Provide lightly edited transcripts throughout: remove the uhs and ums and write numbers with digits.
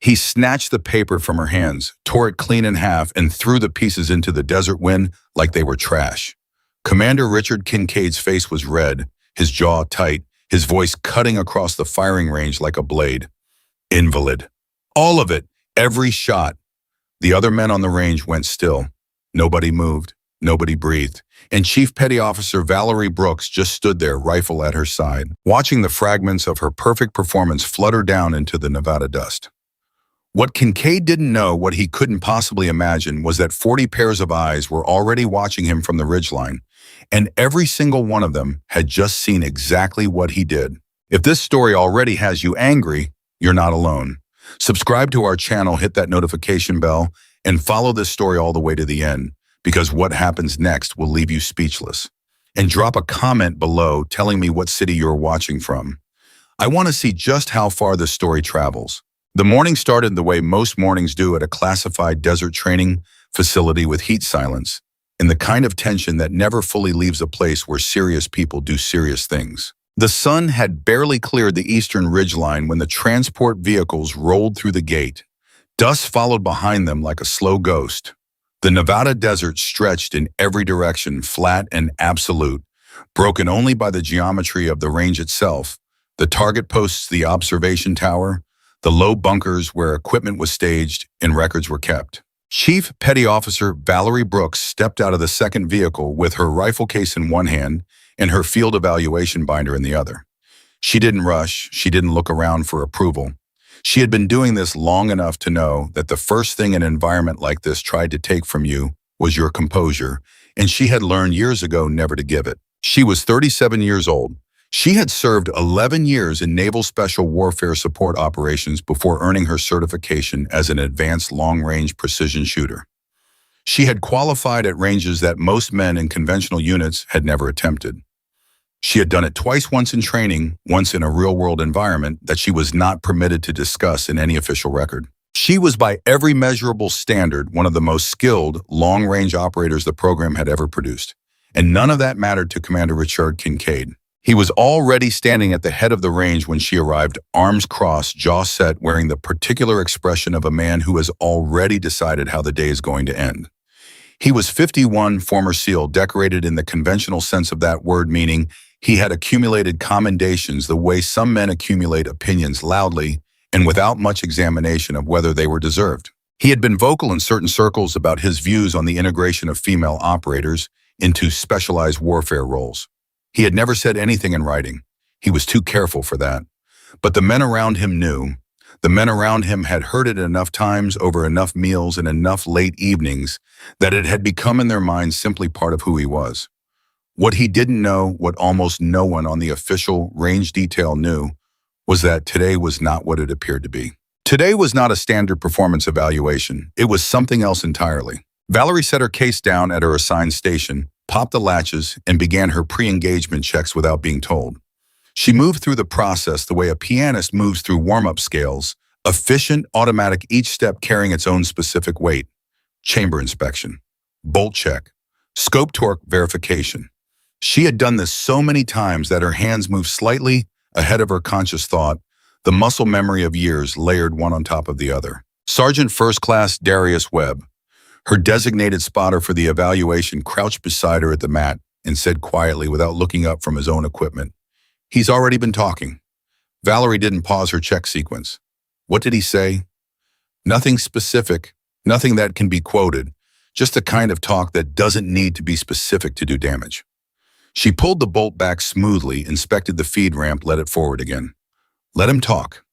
He snatched the paper from her hands, tore it clean in half, and threw the pieces into the desert wind like they were trash. Commander Richard Kincaid's face was red, his jaw tight, his voice cutting across the firing range like a blade. Invalid. All of it, every shot. The other men on the range went still. Nobody moved, nobody breathed, and Chief Petty Officer Valerie Brooks just stood there, rifle at her side, watching the fragments of her perfect performance flutter down into the Nevada dust. What Kincaid didn't know, what he couldn't possibly imagine, was that 40 pairs of eyes were already watching him from the ridgeline, and every single one of them had just seen exactly what he did. If this story already has you angry, you're not alone. Subscribe to our channel, hit that notification bell, and follow this story all the way to the end, because what happens next will leave you speechless. And drop a comment below telling me what city you're watching from. I want to see just how far this story travels. The morning started the way most mornings do at a classified desert training facility with heat silence, and the kind of tension that never fully leaves a place where serious people do serious things. The sun had barely cleared the eastern ridgeline when the transport vehicles rolled through the gate. Dust followed behind them like a slow ghost. The Nevada desert stretched in every direction, flat and absolute, broken only by the geometry of the range itself, the target posts, the observation tower, the low bunkers where equipment was staged and records were kept. Chief Petty Officer Valerie Brooks stepped out of the second vehicle with her rifle case in one hand and her field evaluation binder in the other. She didn't rush. She didn't look around for approval. She had been doing this long enough to know that the first thing an environment like this tried to take from you was your composure, and she had learned years ago never to give it. She was 37 years old. She had served 11 years in Naval Special Warfare Support Operations before earning her certification as an advanced long-range precision shooter. She had qualified at ranges that most men in conventional units had never attempted. She had done it twice, once in training, once in a real-world environment that she was not permitted to discuss in any official record. She was by every measurable standard one of the most skilled long-range operators the program had ever produced. And none of that mattered to Commander Richard Kincaid. He was already standing at the head of the range when she arrived, arms crossed, jaw set, wearing the particular expression of a man who has already decided how the day is going to end. He was 51, former SEAL, decorated in the conventional sense of that word, meaning he had accumulated commendations the way some men accumulate opinions, loudly and without much examination of whether they were deserved. He had been vocal in certain circles about his views on the integration of female operators into specialized warfare roles. He had never said anything in writing. He was too careful for that. But the men around him knew. The men around him had heard it enough times over enough meals and enough late evenings that it had become in their minds simply part of who he was. What he didn't know, what almost no one on the official range detail knew, was that today was not what it appeared to be. Today was not a standard performance evaluation. It was something else entirely. Valerie set her case down at her assigned station, popped the latches, and began her pre-engagement checks without being told. She moved through the process the way a pianist moves through warm-up scales, efficient, automatic, each step carrying its own specific weight. Chamber inspection, bolt check, scope torque verification. She had done this so many times that her hands moved slightly ahead of her conscious thought, the muscle memory of years layered one on top of the other. Sergeant First Class Darius Webb, her designated spotter for the evaluation, crouched beside her at the mat and said quietly without looking up from his own equipment, "He's already been talking." Valerie didn't pause her check sequence. What did he say? Nothing specific, nothing that can be quoted, just the kind of talk that doesn't need to be specific to do damage. She pulled the bolt back smoothly, inspected the feed ramp, let it forward again. Let him talk.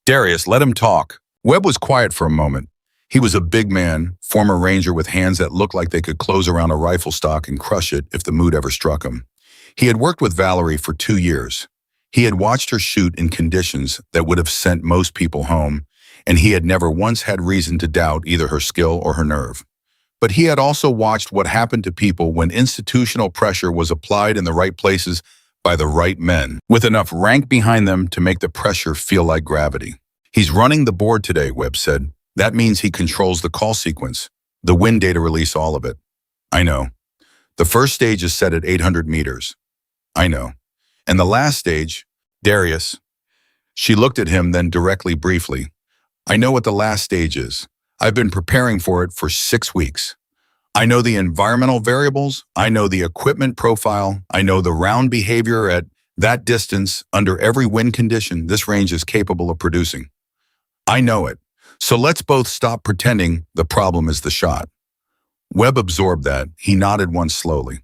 Darius, let him talk. Webb was quiet for a moment. He was a big man, former ranger with hands that looked like they could close around a rifle stock and crush it if the mood ever struck him. He had worked with Valerie for 2 years. He had watched her shoot in conditions that would have sent most people home, and he had never once had reason to doubt either her skill or her nerve. But he had also watched what happened to people when institutional pressure was applied in the right places by the right men, with enough rank behind them to make the pressure feel like gravity. "He's running the board today," Webb said. "That means he controls the call sequence, the wind data release, all of it." "I know. The first stage is set at 800 meters. "I know. And the last stage, Darius." She looked at him, then directly, briefly. I know what the last stage is. I've been preparing for it for 6 weeks. I know the environmental variables. I know the equipment profile. I know the round behavior at that distance under every wind condition this range is capable of producing. I know it. So let's both stop pretending the problem is the shot. Webb absorbed that. He nodded once slowly.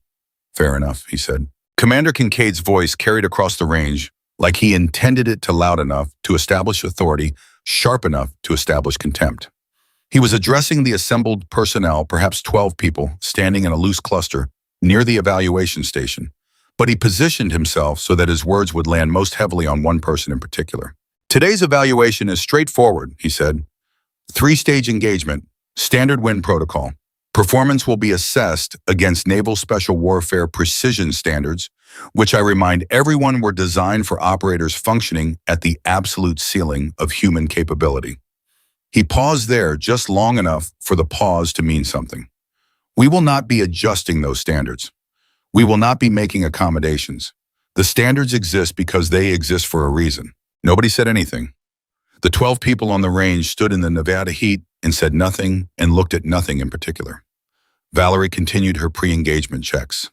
Fair enough, he said. Commander Kincaid's voice carried across the range like he intended it to loud enough to establish authority, sharp enough to establish contempt. He was addressing the assembled personnel, perhaps 12 people, standing in a loose cluster near the evaluation station, but he positioned himself so that his words would land most heavily on one person in particular. Today's evaluation is straightforward, he said. 3-stage engagement, standard wind protocol. Performance will be assessed against Naval Special Warfare precision standards, which I remind everyone were designed for operators functioning at the absolute ceiling of human capability. He paused there just long enough for the pause to mean something. We will not be adjusting those standards. We will not be making accommodations. The standards exist because they exist for a reason. Nobody said anything. The 12 people on the range stood in the Nevada heat and said nothing and looked at nothing in particular. Valerie continued her pre-engagement checks.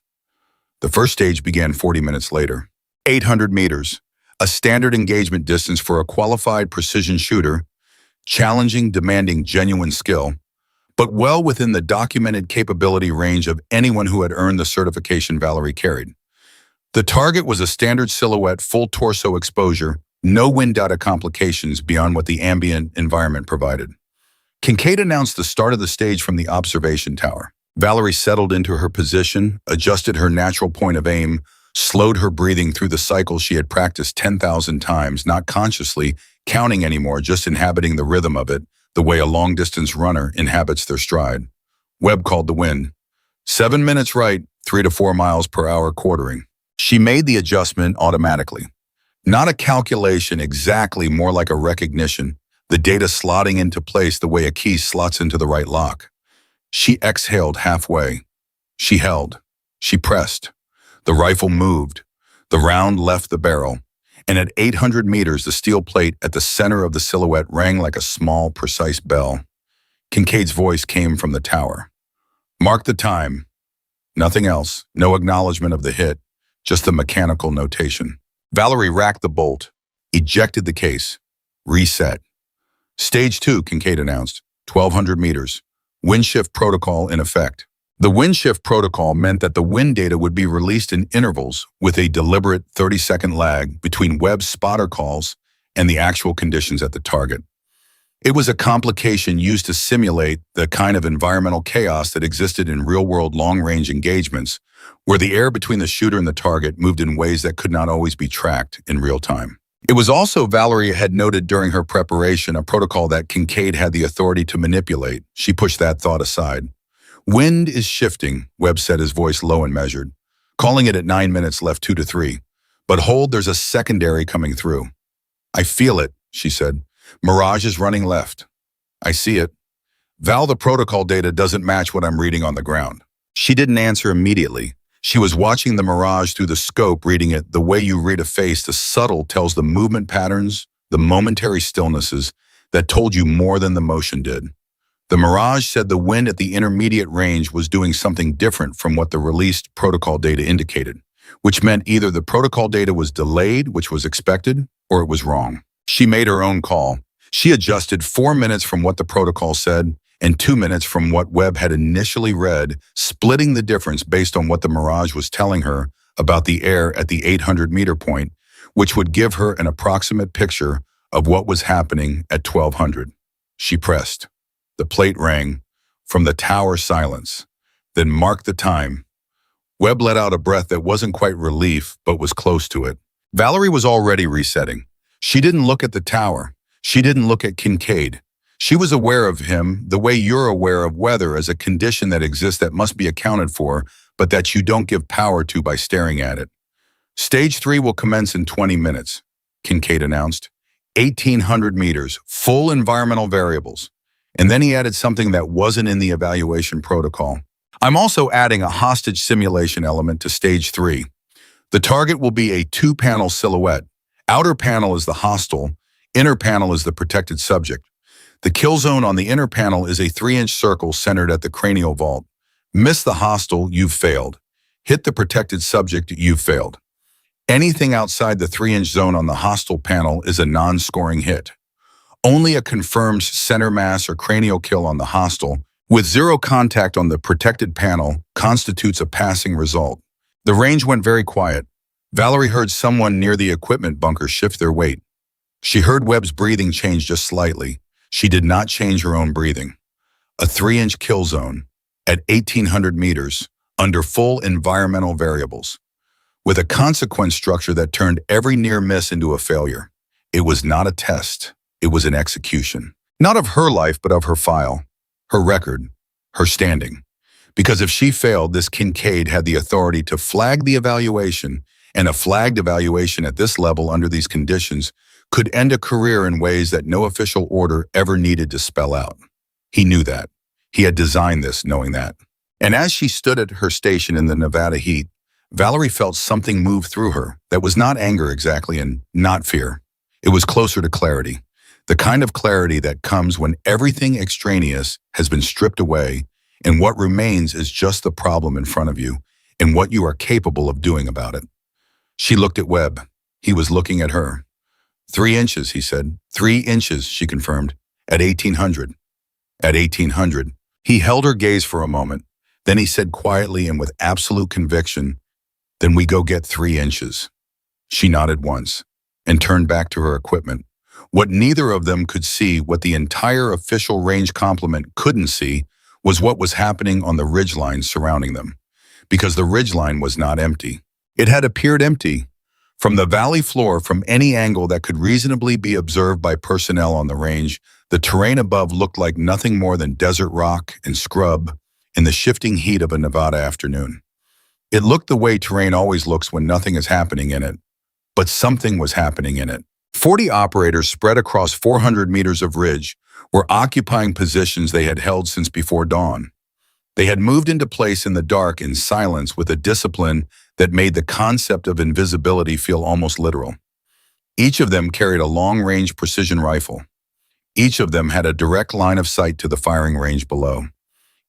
The first stage began 40 minutes later. 800 meters, a standard engagement distance for a qualified precision shooter, challenging, demanding genuine skill, but well within the documented capability range of anyone who had earned the certification Valerie carried. The target was a standard silhouette full torso exposure, no wind data complications beyond what the ambient environment provided. Kincaid announced the start of the stage from the observation tower. Valerie settled into her position, adjusted her natural point of aim, slowed her breathing through the cycle she had practiced 10,000 times, not consciously counting anymore, just inhabiting the rhythm of it, the way a long-distance runner inhabits their stride. Webb called the wind. 7 minutes right, 3 to 4 miles per hour quartering. She made the adjustment automatically. Not a calculation exactly, more like a recognition, the data slotting into place the way a key slots into the right lock. She exhaled halfway. She held. She pressed. The rifle moved. The round left the barrel. And at 800 meters, the steel plate at the center of the silhouette rang like a small, precise bell. Kincaid's voice came from the tower. Mark the time. Nothing else. No acknowledgement of the hit. Just the mechanical notation. Valerie racked the bolt. Ejected the case. Reset. Stage 2, Kincaid announced. 1,200 meters. Wind shift protocol in effect. The wind shift protocol meant that the wind data would be released in intervals with a deliberate 30-second lag between Webb's spotter calls and the actual conditions at the target. It was a complication used to simulate the kind of environmental chaos that existed in real-world long-range engagements, where the air between the shooter and the target moved in ways that could not always be tracked in real time. It was also, Valerie had noted during her preparation, a protocol that Kincaid had the authority to manipulate. She pushed that thought aside. Wind is shifting, Webb said, his voice low and measured, calling it at 9 minutes left 2 to 3. But hold, there's a secondary coming through. I feel it, she said. Mirage is running left. I see it. Val, the protocol data doesn't match what I'm reading on the ground. She didn't answer immediately. She was watching the mirage through the scope, reading it the way you read a face. The subtle tells the movement patterns, the momentary stillnesses that told you more than the motion did. The mirage said the wind at the intermediate range was doing something different from what the released protocol data indicated, which meant either the protocol data was delayed, which was expected, or it was wrong. She made her own call. She adjusted 4 minutes from what the protocol said and 2 minutes from what Webb had initially read, splitting the difference based on what the mirage was telling her about the air at the 800-meter point, which would give her an approximate picture of what was happening at 1200. She pressed. The plate rang. From the tower, silence. Then mark the time. Webb let out a breath that wasn't quite relief, but was close to it. Valerie was already resetting. She didn't look at the tower. She didn't look at Kincaid. She was aware of him the way you're aware of weather as a condition that exists that must be accounted for, but that you don't give power to by staring at it. Stage 3 will commence in 20 minutes, Kincaid announced. 1,800 meters, full environmental variables. And then he added something that wasn't in the evaluation protocol. I'm also adding a hostage simulation element to Stage 3. The target will be a 2-panel silhouette. Outer panel is the hostile, inner panel is the protected subject. The kill zone on the inner panel is a 3-inch circle centered at the cranial vault. Miss the hostile, you've failed. Hit the protected subject, you've failed. Anything outside the 3-inch zone on the hostile panel is a non-scoring hit. Only a confirmed center mass or cranial kill on the hostile, with zero contact on the protected panel, constitutes a passing result. The range went very quiet. Valerie heard someone near the equipment bunker shift their weight. She heard Webb's breathing change just slightly. She did not change her own breathing. A 3-inch kill zone, at 1,800 meters, under full environmental variables, with a consequence structure that turned every near miss into a failure. It was not a test. It was an execution. Not of her life, but of her file, her record, her standing. Because if she failed, this Kincaid had the authority to flag the evaluation, and a flagged evaluation at this level under these conditions could end a career in ways that no official order ever needed to spell out. He knew that. He had designed this knowing that. And as she stood at her station in the Nevada heat, Valerie felt something move through her that was not anger exactly and not fear. It was closer to clarity. The kind of clarity that comes when everything extraneous has been stripped away and what remains is just the problem in front of you and what you are capable of doing about it. She looked at Webb. He was looking at her. 3 inches, he said. 3 inches, she confirmed. At 1,800. At 1,800. He held her gaze for a moment. Then he said quietly and with absolute conviction, "Then we go get 3 inches." She nodded once and turned back to her equipment. What neither of them could see, what the entire official range complement couldn't see, was what was happening on the ridgeline surrounding them. Because the ridgeline was not empty. It had appeared empty. From the valley floor, from any angle that could reasonably be observed by personnel on the range, the terrain above looked like nothing more than desert rock and scrub in the shifting heat of a Nevada afternoon. It looked the way terrain always looks when nothing is happening in it. But something was happening in it. 40 operators spread across 400 meters of ridge were occupying positions they had held since before dawn. They had moved into place in the dark in silence with a discipline that made the concept of invisibility feel almost literal. Each of them carried a long-range precision rifle. Each of them had a direct line of sight to the firing range below.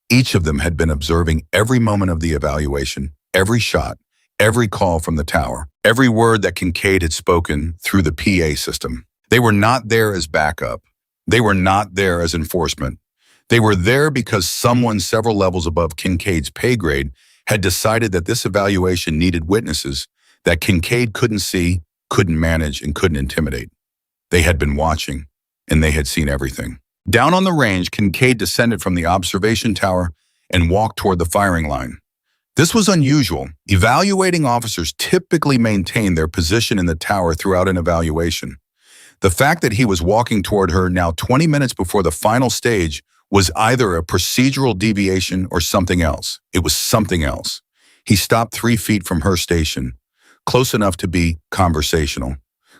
Each of them had been observing every moment of the evaluation, every shot, every call from the tower, every word that Kincaid had spoken through the PA system. They were not there as backup. They were not there as enforcement. They were there because someone several levels above Kincaid's pay grade had decided that this evaluation needed witnesses that Kincaid couldn't see, couldn't manage, and couldn't intimidate. They had been watching, and they had seen everything. Down on the range, Kincaid descended from the observation tower and walked toward the firing line. This was unusual. Evaluating officers typically maintain their position in the tower throughout an evaluation. The fact that he was walking toward her now 20 minutes before the final stage was either a procedural deviation or something else. It was something else. He stopped 3 feet from her station, close enough to be conversational,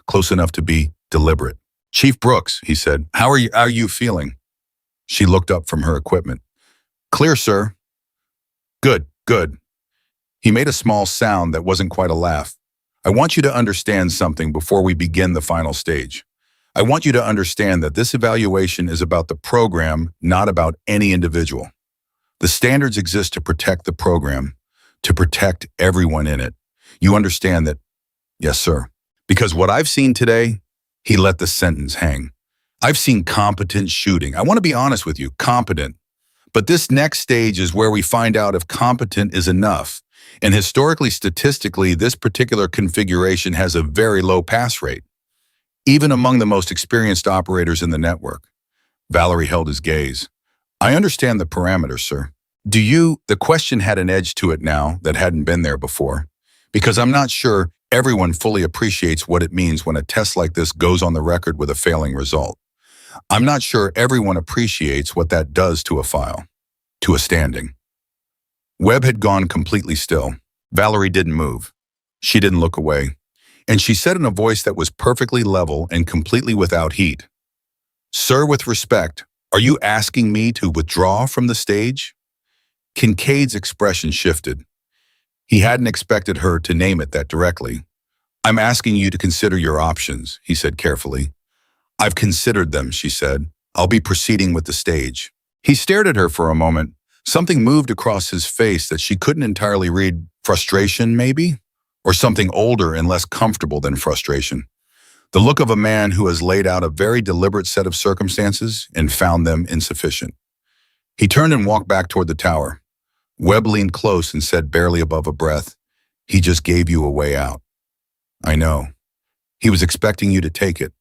close enough to be deliberate. "Chief Brooks," he said, how are you feeling?" She looked up from her equipment. "Clear, sir." "Good, good." He made a small sound that wasn't quite a laugh. "I want you to understand something before we begin the final stage. I want you to understand that this evaluation is about the program, not about any individual. The standards exist to protect the program, to protect everyone in it. You understand that?" "Yes, sir." "Because what I've seen today," he let the sentence hang. "I've seen competent shooting. I want to be honest with you, competent. But this next stage is where we find out if competent is enough. And historically, statistically, this particular configuration has a very low pass rate, even among the most experienced operators in the network." Valerie held his gaze. "I understand the parameters, sir. Do you?" The question had an edge to it now that hadn't been there before. "Because I'm not sure everyone fully appreciates what it means when a test like this goes on the record with a failing result. I'm not sure everyone appreciates what that does to a file, to a standing." Webb had gone completely still. Valerie didn't move. She didn't look away. And she said in a voice that was perfectly level and completely without heat, "Sir, with respect, are you asking me to withdraw from the stage?" Kincaid's expression shifted. He hadn't expected her to name it that directly. "I'm asking you to consider your options," he said carefully. "I've considered them," she said. I'll be proceeding with the stage. He stared at her for a moment. Something moved across his face that she couldn't entirely read. Frustration, maybe? Or something older and less comfortable than frustration. The look of a man who has laid out a very deliberate set of circumstances and found them insufficient. He turned and walked back toward the tower. Webb leaned close and said barely above a breath, "He just gave you a way out." "I know. He was expecting you to take it."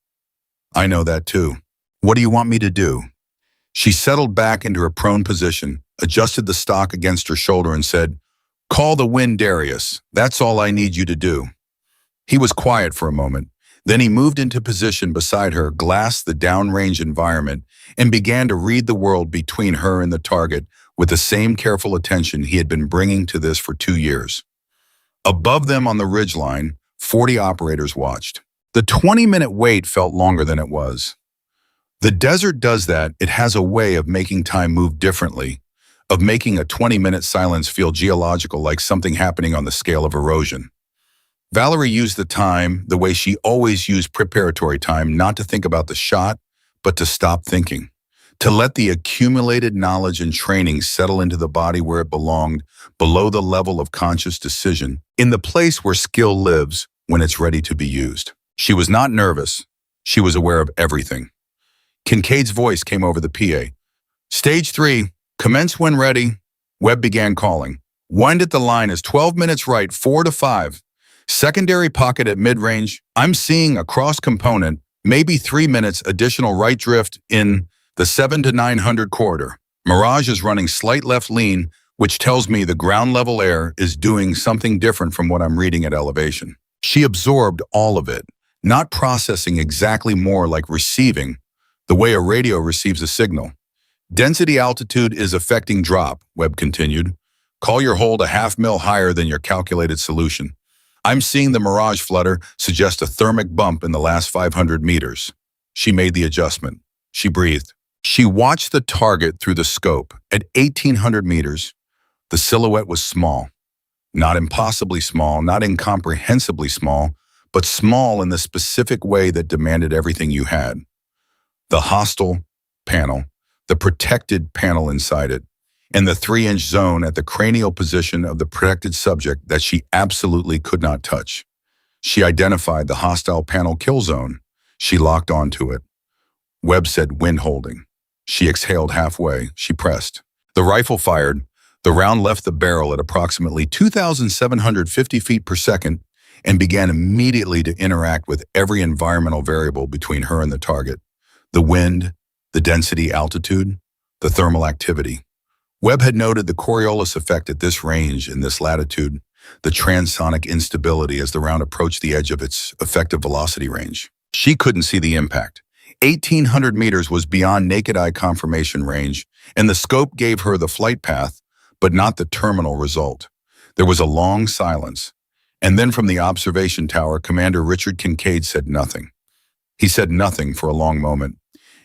"I know that too. What do you want me to do?" She settled back into her prone position, adjusted the stock against her shoulder and said, "Call the wind, Darius. That's all I need you to do." He was quiet for a moment. Then he moved into position beside her, glassed the downrange environment, and began to read the world between her and the target with the same careful attention he had been bringing to this for 2 years. Above them on the ridgeline, 40 operators watched. The 20-minute wait felt longer than it was. The desert does that. It has a way of making time move differently, of making a 20-minute silence feel geological, like something happening on the scale of erosion. Valerie used the time the way she always used preparatory time, not to think about the shot, but to stop thinking, to let the accumulated knowledge and training settle into the body where it belonged, below the level of conscious decision, in the place where skill lives when it's ready to be used. She was not nervous. She was aware of everything. Kincaid's voice came over the PA. "Stage 3, commence when ready." Webb began calling. "Wind at the line is 12 minutes right, 4 to 5. Secondary pocket at mid-range. I'm seeing a cross component, maybe 3 minutes additional right drift in the 7 to 900 corridor. Mirage is running slight left lean, which tells me the ground level air is doing something different from what I'm reading at elevation." She absorbed all of it, not processing exactly, more like receiving, the way a radio receives a signal. "Density altitude is affecting drop," Webb continued. "Call your hold a half mil higher than your calculated solution. I'm seeing the Mirage flutter suggest a thermic bump in the last 500 meters. She made the adjustment. She breathed. She watched the target through the scope. At 1,800 meters, the silhouette was small. Not impossibly small, not incomprehensibly small, but small in the specific way that demanded everything you had. The hostile panel, the protected panel inside it, and the 3-inch zone at the cranial position of the protected subject that she absolutely could not touch. She identified the hostile panel kill zone. She locked onto it. Webb said wind holding. She exhaled halfway. She pressed. The rifle fired. The round left the barrel at approximately 2,750 feet per second and began immediately to interact with every environmental variable between her and the target. The wind, the density, altitude, the thermal activity. Webb had noted the Coriolis effect at this range and this latitude, the transonic instability as the round approached the edge of its effective velocity range. She couldn't see the impact. 1,800 meters was beyond naked eye confirmation range, and the scope gave her the flight path, but not the terminal result. There was a long silence, and then from the observation tower, Commander Richard Kincaid said nothing. He said nothing for a long moment.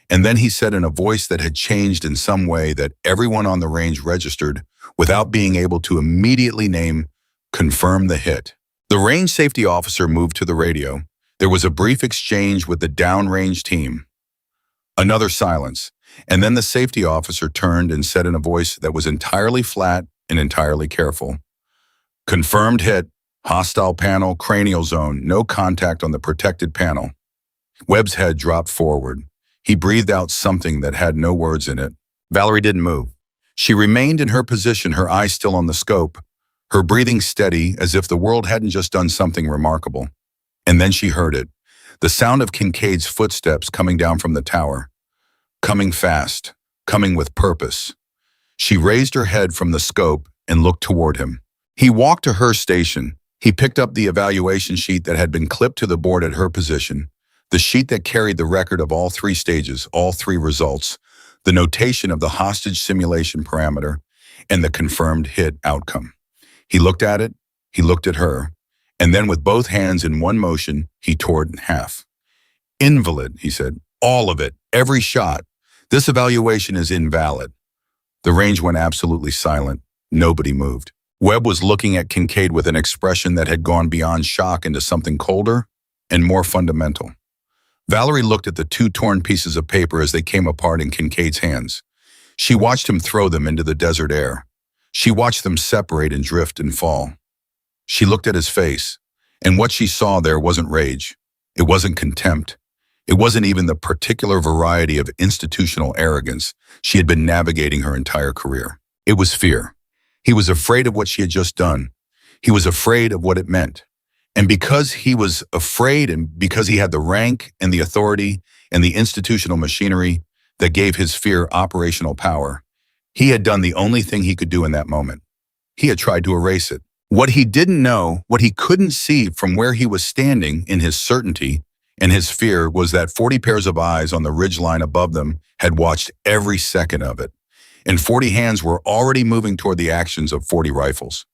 And then he said in a voice that had changed in some way that everyone on the range registered without being able to immediately name, "Confirm the hit." The range safety officer moved to the radio. There was a brief exchange with the downrange team. Another silence, and then the safety officer turned and said in a voice that was entirely flat and entirely careful, "Confirmed hit, hostile panel, cranial zone, no contact on the protected panel." Webb's head dropped forward. He breathed out something that had no words in it. Valerie didn't move. She remained in her position, her eyes still on the scope, her breathing steady as if the world hadn't just done something remarkable. And then she heard it, the sound of Kincaid's footsteps coming down from the tower, coming fast, coming with purpose. She raised her head from the scope and looked toward him. He walked to her station. He picked up the evaluation sheet that had been clipped to the board at her position, the sheet that carried the record of all 3 stages, all 3 results, the notation of the hostage simulation parameter, and the confirmed hit outcome. He looked at it, he looked at her, and then with both hands in one motion, he tore it in half. "Invalid," he said. "All of it, every shot. This evaluation is invalid." The range went absolutely silent. Nobody moved. Webb was looking at Kincaid with an expression that had gone beyond shock into something colder and more fundamental. Valerie looked at the two torn pieces of paper as they came apart in Kincaid's hands. She watched him throw them into the desert air. She watched them separate and drift and fall. She looked at his face, and what she saw there wasn't rage. It wasn't contempt. It wasn't even the particular variety of institutional arrogance she had been navigating her entire career. It was fear. He was afraid of what she had just done. He was afraid of what it meant. And because he was afraid and because he had the rank and the authority and the institutional machinery that gave his fear operational power, he had done the only thing he could do in that moment. He had tried to erase it. What he didn't know, what he couldn't see from where he was standing in his certainty and his fear was that 40 pairs of eyes on the ridgeline above them had watched every second of it, and 40 hands were already moving toward the actions of 40 rifles.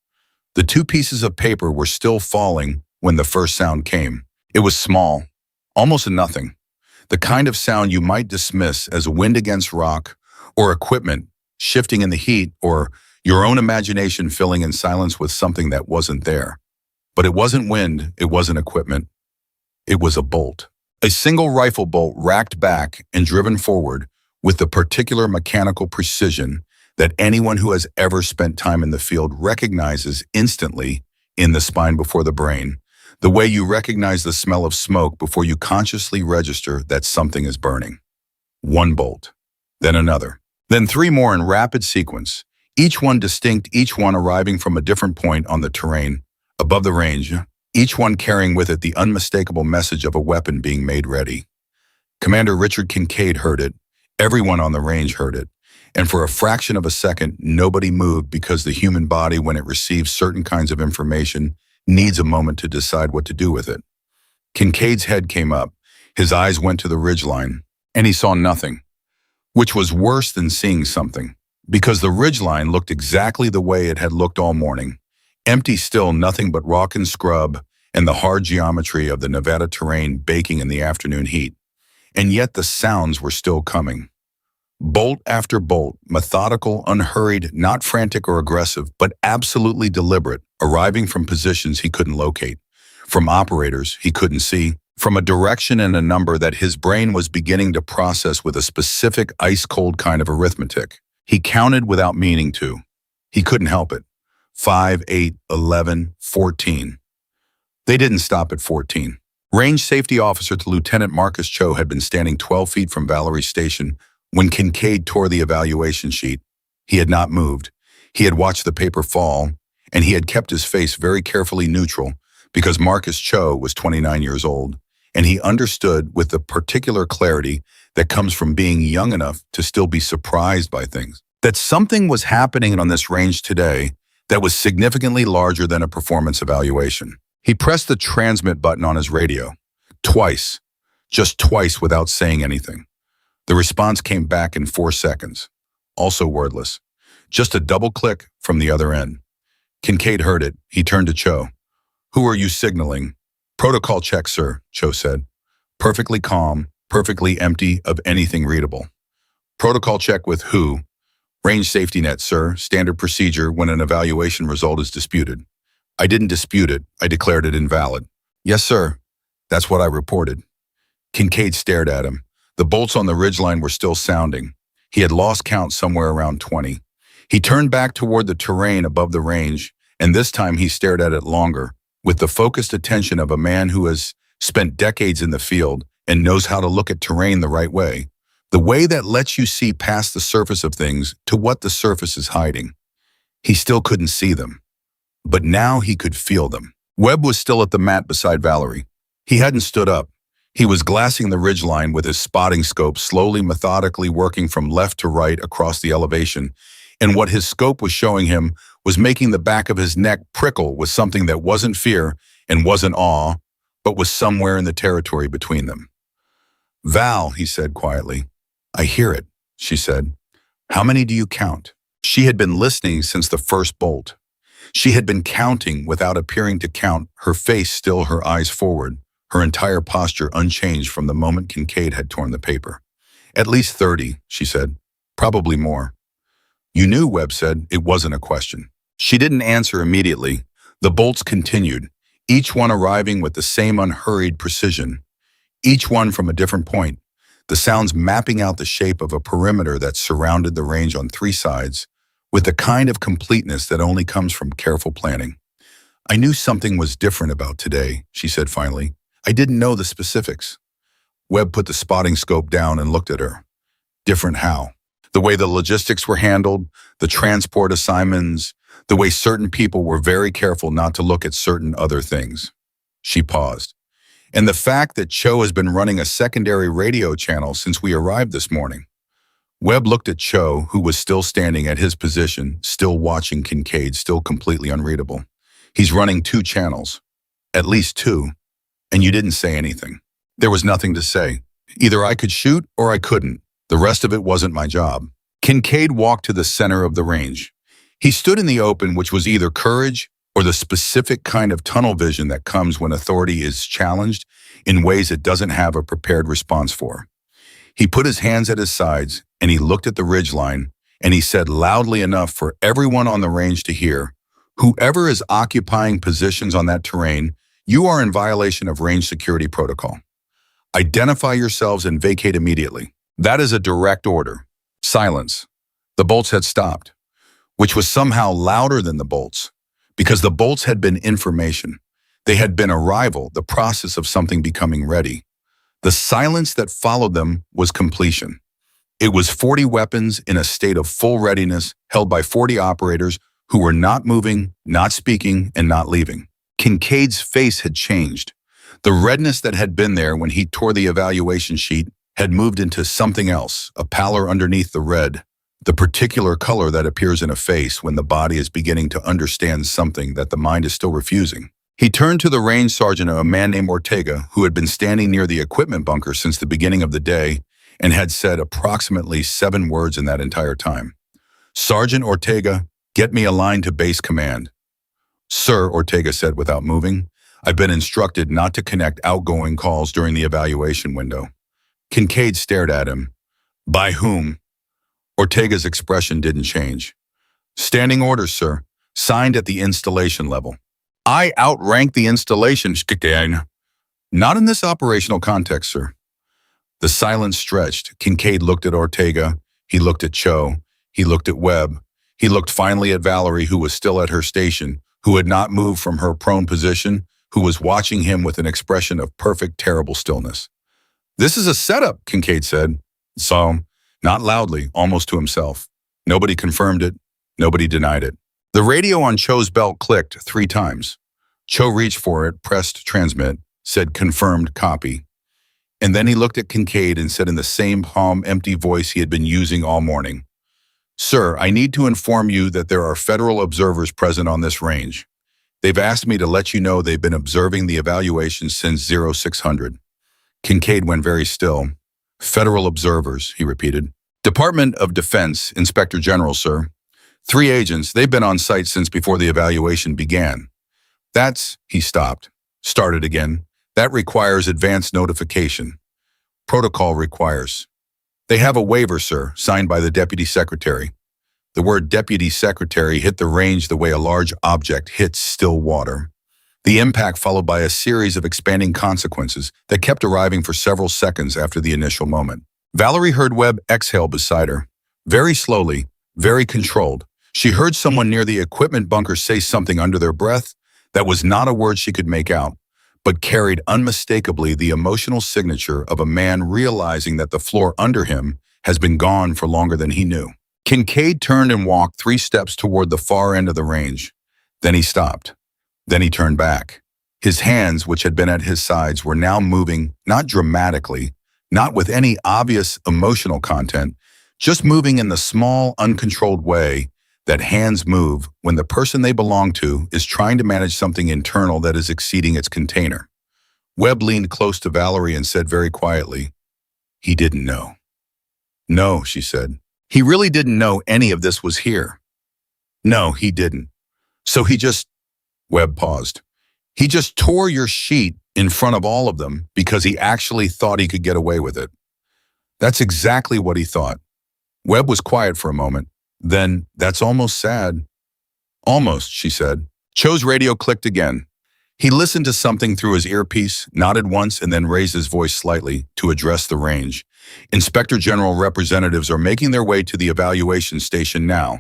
The two pieces of paper were still falling when the first sound came. It was small, almost a nothing, the kind of sound you might dismiss as wind against rock or equipment shifting in the heat or your own imagination filling in silence with something that wasn't there. But it wasn't wind, it wasn't equipment. It was a bolt. A single rifle bolt racked back and driven forward with the particular mechanical precision that anyone who has ever spent time in the field recognizes instantly in the spine before the brain, the way you recognize the smell of smoke before you consciously register that something is burning. One bolt, then another, then three more in rapid sequence, each one distinct, each one arriving from a different point on the terrain, above the range, each one carrying with it the unmistakable message of a weapon being made ready. Commander Richard Kincaid heard it, everyone on the range heard it, and for a fraction of a second, nobody moved because the human body, when it receives certain kinds of information, needs a moment to decide what to do with it. Kincaid's head came up, his eyes went to the ridgeline, and he saw nothing, which was worse than seeing something, because the ridgeline looked exactly the way it had looked all morning, empty still, nothing but rock and scrub and the hard geometry of the Nevada terrain baking in the afternoon heat. And yet the sounds were still coming. Bolt after bolt, methodical, unhurried, not frantic or aggressive, but absolutely deliberate, arriving from positions he couldn't locate, from operators he couldn't see, from a direction and a number that his brain was beginning to process with a specific ice-cold kind of arithmetic. He counted without meaning to. He couldn't help it. 5, 8, 11, 14. They didn't stop at 14. Range Safety Officer to Lieutenant Marcus Cho had been standing 12 feet from Valerie's station when Kincaid tore the evaluation sheet. He had not moved. He had watched the paper fall, and he had kept his face very carefully neutral because Marcus Cho was 29 years old, and he understood with the particular clarity that comes from being young enough to still be surprised by things, that something was happening on this range today that was significantly larger than a performance evaluation. He pressed the transmit button on his radio. Twice. Just twice without saying anything. The response came back in 4 seconds. Also wordless. Just a double click from the other end. Kincaid heard it. He turned to Cho. "Who are you signaling?" "Protocol check, sir," Cho said. Perfectly calm, perfectly empty of anything readable. "Protocol check with who?" "Range safety net, sir. Standard procedure when an evaluation result is disputed." "I didn't dispute it. I declared it invalid." "Yes, sir. That's what I reported." Kincaid stared at him. The bolts on the ridgeline were still sounding. He had lost count somewhere around 20. He turned back toward the terrain above the range, and this time he stared at it longer, with the focused attention of a man who has spent decades in the field and knows how to look at terrain the right way. The way that lets you see past the surface of things to what the surface is hiding. He still couldn't see them, but now he could feel them. Webb was still at the mat beside Valerie. He hadn't stood up. He was glassing the ridgeline with his spotting scope, slowly, methodically working from left to right across the elevation, and what his scope was showing him was making the back of his neck prickle with something that wasn't fear and wasn't awe, but was somewhere in the territory between them. "Val," he said quietly. "I hear it," she said. "How many do you count?" She had been listening since the first bolt. She had been counting without appearing to count, her face still, her eyes forward, her entire posture unchanged from the moment Kincaid had torn the paper. "At least 30, she said. "Probably more." "You knew," Webb said. It wasn't a question. She didn't answer immediately. The bolts continued, each one arriving with the same unhurried precision. each one from a different point, the sounds mapping out the shape of a perimeter that surrounded the range on three sides, with the kind of completeness that only comes from careful planning. I knew something was different about today, she said finally. I didn't know the specifics. Webb put the spotting scope down and looked at her. Different how? The way the logistics were handled, the transport assignments, the way certain people were very careful not to look at certain other things. She paused. And the fact that Cho has been running a secondary radio channel since we arrived this morning. Webb looked at Cho, who was still standing at his position, still watching Kincaid, still completely unreadable. He's running two channels. At least two. And you didn't say anything. There was nothing to say. Either I could shoot or I couldn't. The rest of it wasn't my job. Kincaid walked to the center of the range. He stood in the open, which was either courage or the specific kind of tunnel vision that comes when authority is challenged in ways it doesn't have a prepared response for. He put his hands at his sides and he looked at the ridgeline and he said loudly enough for everyone on the range to hear, "Whoever is occupying positions on that terrain, you are in violation of range security protocol. Identify yourselves and vacate immediately." That is a direct order. Silence. The bolts had stopped, which was somehow louder than the bolts, because the bolts had been information. They had been arrival, the process of something becoming ready. The silence that followed them was completion. It was 40 weapons in a state of full readiness, held by 40 operators who were not moving, not speaking, and not leaving. Kincaid's face had changed. The redness that had been there when he tore the evaluation sheet had moved into something else, a pallor underneath the red, the particular color that appears in a face when the body is beginning to understand something that the mind is still refusing. He turned to the range sergeant, a man named Ortega, who had been standing near the equipment bunker since the beginning of the day and had said approximately 7 words in that entire time. "Sergeant Ortega, get me a line to base command." "Sir," Ortega said without moving, "I've been instructed not to connect outgoing calls during the evaluation window." Kincaid stared at him. "By whom?" Ortega's expression didn't change. "Standing orders, sir, signed at the installation level." "I outrank the installation, Skikane." "Not in this operational context, sir." The silence stretched. Kincaid looked at Ortega. He looked at Cho. He looked at Webb. He looked finally at Valerie, who was still at her station, who had not moved from her prone position, who was watching him with an expression of perfect, terrible stillness. "This is a setup," Kincaid said. So, not loudly, almost to himself. Nobody confirmed it. Nobody denied it. The radio on Cho's belt clicked 3 times. Cho reached for it, pressed transmit, said confirmed copy. And then he looked at Kincaid and said in the same calm, empty voice he had been using all morning, "Sir, I need to inform you that there are federal observers present on this range. They've asked me to let you know they've been observing the evaluation since 0600. Kincaid went very still. "Federal observers," he repeated. "Department of Defense, Inspector General, sir. 3 agents, they've been on site since before the evaluation began. That's," he stopped, started again. "That requires advance notification. Protocol requires. They have a waiver, sir, signed by the Deputy Secretary." The word Deputy Secretary hit the range the way a large object hits still water. The impact followed by a series of expanding consequences that kept arriving for several seconds after the initial moment. Valerie heard Webb exhale beside her. Very slowly, very controlled. She heard someone near the equipment bunker say something under their breath that was not a word she could make out, but carried unmistakably the emotional signature of a man realizing that the floor under him has been gone for longer than he knew. Kincaid turned and walked 3 steps toward the far end of the range. Then he stopped. Then he turned back. His hands, which had been at his sides, were now moving, not dramatically, not with any obvious emotional content, just moving in the small, uncontrolled way that hands move when the person they belong to is trying to manage something internal that is exceeding its container. Webb leaned close to Valerie and said very quietly, "He didn't know." "No," she said. "He really didn't know any of this was here." "No, he didn't. So he just..." Webb paused. "He just tore your sheet in front of all of them because he actually thought he could get away with it." "That's exactly what he thought." Webb was quiet for a moment. Then, "That's almost sad." "Almost," she said. Cho's radio clicked again. He listened to something through his earpiece, nodded once, and then raised his voice slightly to address the range. Inspector General representatives are making their way to the evaluation station now.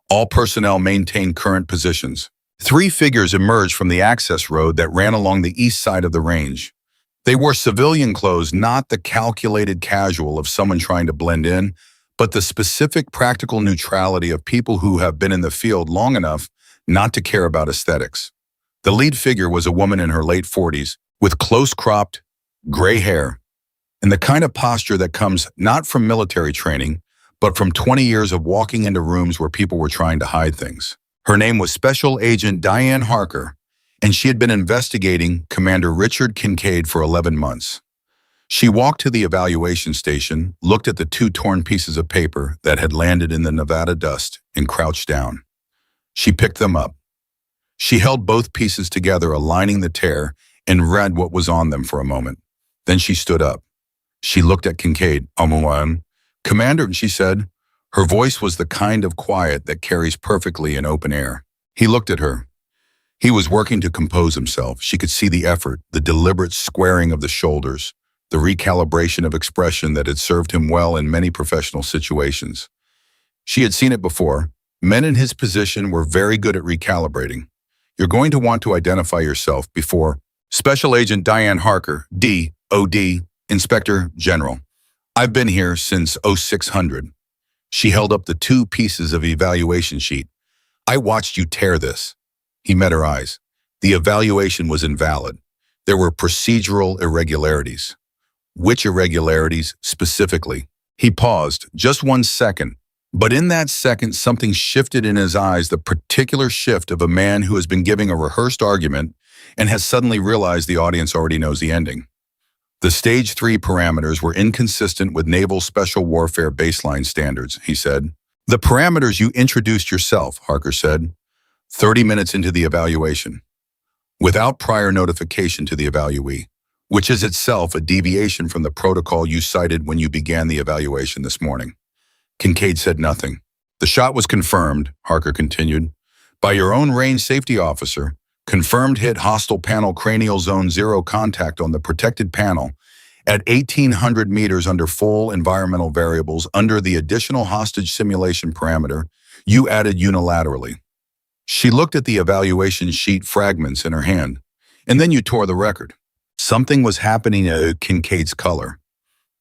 All personnel maintain current positions. Three figures emerged from the access road that ran along the east side of the range. They wore civilian clothes, not the calculated casual of someone trying to blend in, but the specific practical neutrality of people who have been in the field long enough not to care about aesthetics. The lead figure was a woman in her late 40s with close-cropped, gray hair and the kind of posture that comes not from military training, but from 20 years of walking into rooms where people were trying to hide things. Her name was Special Agent Diane Harker, and she had been investigating Commander Richard Kincaid for 11 months. She walked to the evaluation station, looked at the two torn pieces of paper that had landed in the Nevada dust, and crouched down. She picked them up. She held both pieces together, aligning the tear, and read what was on them for a moment. Then she stood up. She looked at Kincaid. Commander, she said. Her voice was the kind of quiet that carries perfectly in open air. He looked at her. He was working to compose himself. She could see the effort, the deliberate squaring of the shoulders, the recalibration of expression that had served him well in many professional situations. She had seen it before. Men in his position were very good at recalibrating. You're going to want to identify yourself before Special Agent Diane Harker, D.O.D., Inspector General. I've been here since 0600. She held up the two pieces of evaluation sheet. I watched you tear this. He met her eyes. The evaluation was invalid. There were procedural irregularities. Which irregularities specifically? He paused, just 1 second. But in that second, something shifted in his eyes, the particular shift of a man who has been giving a rehearsed argument and has suddenly realized the audience already knows the ending. The Stage 3 parameters were inconsistent with Naval Special Warfare baseline standards, he said. The parameters you introduced yourself, Harker said, 30 minutes into the evaluation, without prior notification to the evaluee, which is itself a deviation from the protocol you cited when you began the evaluation this morning. Kincaid said nothing. The shot was confirmed, Harker continued, by your own range safety officer. Confirmed hit hostile panel cranial zone 0 contact on the protected panel at 1,800 meters under full environmental variables under the additional hostage simulation parameter you added unilaterally. She looked at the evaluation sheet fragments in her hand, and then you tore the record. Something was happening to Kincaid's color.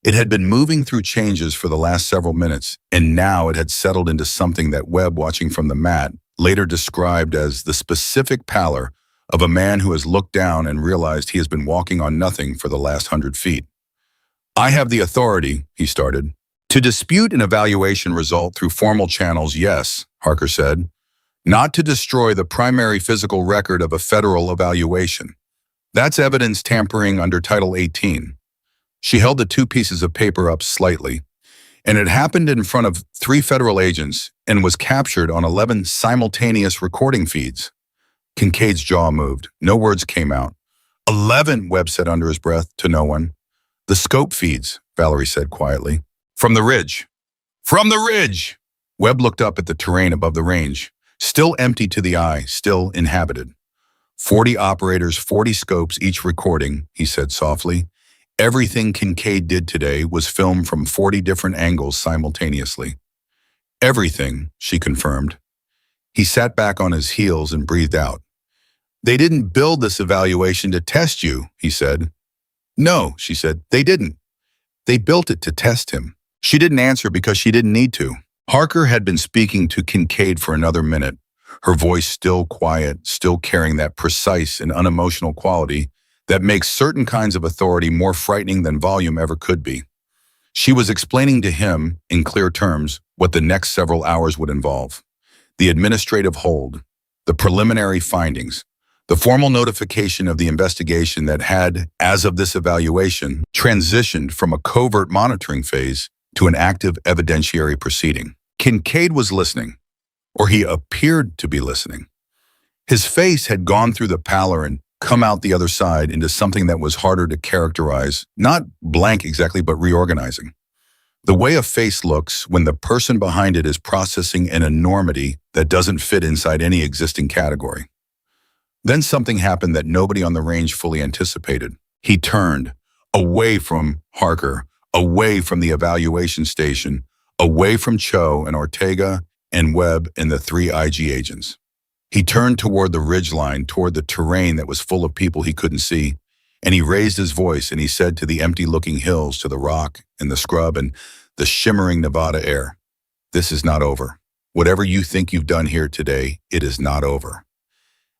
It had been moving through changes for the last several minutes, and now it had settled into something that Webb, watching from the mat, later described as the specific pallor of a man who has looked down and realized he has been walking on nothing for the last 100 feet. I have the authority, he started, to dispute an evaluation result through formal channels, yes, Harker said, not to destroy the primary physical record of a federal evaluation. That's evidence tampering under Title 18. She held the two pieces of paper up slightly, and it happened in front of 3 federal agents and was captured on 11 simultaneous recording feeds. Kincaid's jaw moved. No words came out. 11, Webb said under his breath to no one. The scope feeds, Valerie said quietly. From the ridge. From the ridge! Webb looked up at the terrain above the range, still empty to the eye, still inhabited. 40 operators, 40 scopes, each recording, he said softly. Everything Kincaid did today was filmed from 40 different angles simultaneously. Everything, she confirmed. He sat back on his heels and breathed out. They didn't build this evaluation to test you, he said. No, she said, they didn't. They built it to test him. She didn't answer because she didn't need to. Harker had been speaking to Kincaid for another minute, her voice still quiet, still carrying that precise and unemotional quality that makes certain kinds of authority more frightening than volume ever could be. She was explaining to him, in clear terms, what the next several hours would involve. The administrative hold, the preliminary findings, the formal notification of the investigation that had, as of this evaluation, transitioned from a covert monitoring phase to an active evidentiary proceeding. Kincaid was listening, or he appeared to be listening. His face had gone through the pallor and come out the other side into something that was harder to characterize, not blank exactly, but reorganizing. The way a face looks when the person behind it is processing an enormity that doesn't fit inside any existing category. Then something happened that nobody on the range fully anticipated. He turned, away from Harker, away from the evaluation station, away from Cho and Ortega and Webb and the three IG agents. He turned toward the ridgeline, toward the terrain that was full of people he couldn't see, and he raised his voice and he said to the empty-looking hills, to the rock and the scrub and the shimmering Nevada air, "This is not over. Whatever you think you've done here today, it is not over.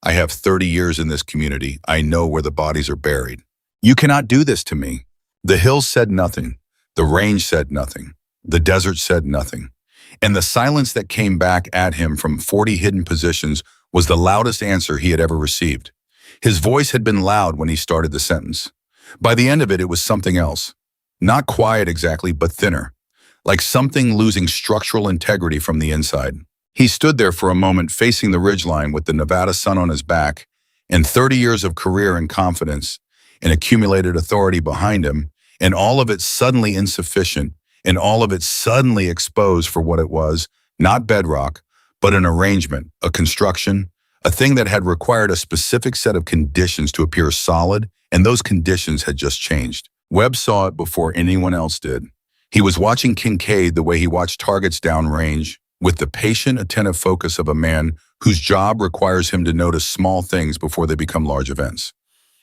I have 30 years in this community. I know where the bodies are buried. You cannot do this to me." The hills said nothing. The range said nothing. The desert said nothing. And the silence that came back at him from 40 hidden positions was the loudest answer he had ever received. His voice had been loud when he started the sentence. By the end of it, it was something else. Not quiet exactly, but thinner, like something losing structural integrity from the inside. He stood there for a moment facing the ridgeline with the Nevada sun on his back and 30 years of career and confidence and accumulated authority behind him, and all of it suddenly insufficient and all of it suddenly exposed for what it was, not bedrock, but an arrangement, a construction, a thing that had required a specific set of conditions to appear solid, and those conditions had just changed. Webb saw it before anyone else did. He was watching Kincaid the way he watched targets downrange, with the patient, attentive focus of a man whose job requires him to notice small things before they become large events.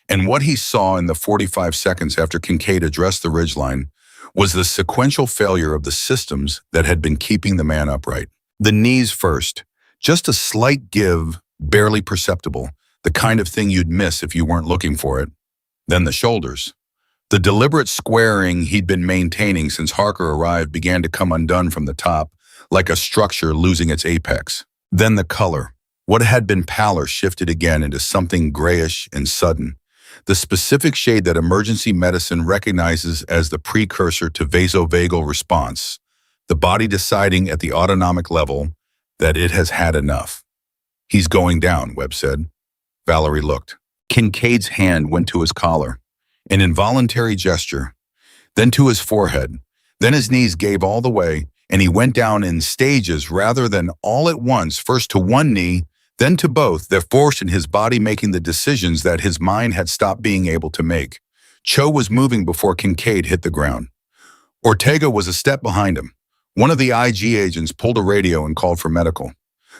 And what he saw in the 45 seconds after Kincaid addressed the ridgeline was the sequential failure of the systems that had been keeping the man upright. The knees first, just a slight give, barely perceptible, the kind of thing you'd miss if you weren't looking for it. Then the shoulders. The deliberate squaring he'd been maintaining since Harker arrived began to come undone from the top, like a structure losing its apex. Then the color. What had been pallor shifted again into something grayish and sudden, the specific shade that emergency medicine recognizes as the precursor to vasovagal response, the body deciding at the autonomic level that it has had enough. "He's going down," Webb said. Valerie looked. Kincaid's hand went to his collar, an involuntary gesture, then to his forehead. Then his knees gave all the way, and he went down in stages rather than all at once, first to one knee, then to both, that forced in his body making the decisions that his mind had stopped being able to make. Cho was moving before Kincaid hit the ground. Ortega was a step behind him. One of the IG agents pulled a radio and called for medical.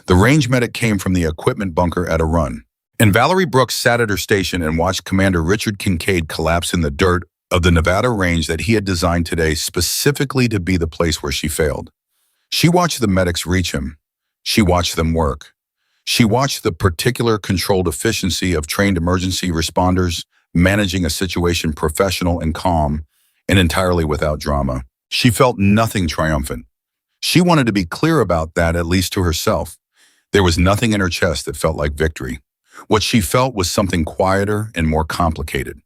The range medic came from the equipment bunker at a run. And Valerie Brooks sat at her station and watched Commander Richard Kincaid collapse in the dirt of the Nevada range that he had designed today specifically to be the place where she failed. She watched the medics reach him. She watched them work. She watched the particular controlled efficiency of trained emergency responders managing a situation professional and calm and entirely without drama. She felt nothing triumphant. She wanted to be clear about that, at least to herself. There was nothing in her chest that felt like victory. What she felt was something quieter and more complicated.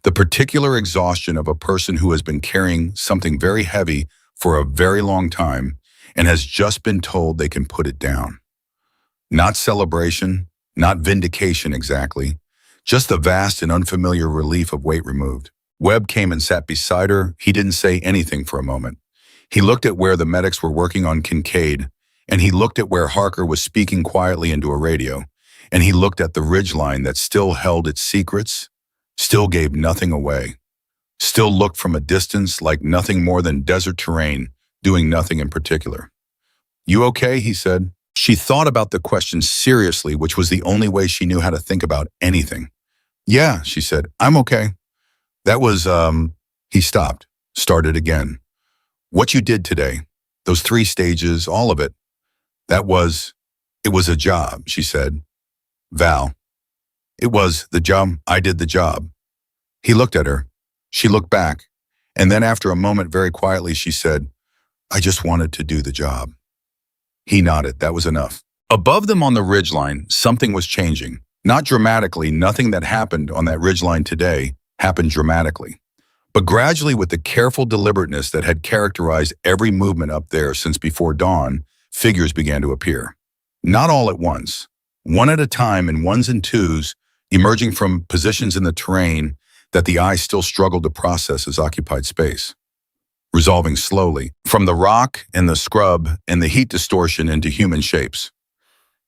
The particular exhaustion of a person who has been carrying something very heavy for a very long time and has just been told they can put it down. Not celebration, not vindication exactly, just the vast and unfamiliar relief of weight removed. Webb came and sat beside her. He didn't say anything for a moment. He looked at where the medics were working on Kincaid, and he looked at where Harker was speaking quietly into a radio, and he looked at the ridgeline that still held its secrets, still gave nothing away, still looked from a distance like nothing more than desert terrain, doing nothing in particular. "You okay?" he said. She thought about the question seriously, which was the only way she knew how to think about anything. "Yeah," she said, "I'm okay. That was, He stopped, started again. "What you did today, those 3 stages, all of it, it was a job," she said. "Val, it was the job. I did the job." He looked at her. She looked back. And then after a moment, very quietly, she said, "I just wanted to do the job." He nodded. That was enough. Above them on the ridgeline, something was changing. Not dramatically. Nothing that happened on that ridgeline today happened dramatically. But gradually, with the careful deliberateness that had characterized every movement up there since before dawn, figures began to appear. Not all at once. One at a time in ones and twos, emerging from positions in the terrain that the eye still struggled to process as occupied space. Resolving slowly, from the rock and the scrub and the heat distortion into human shapes.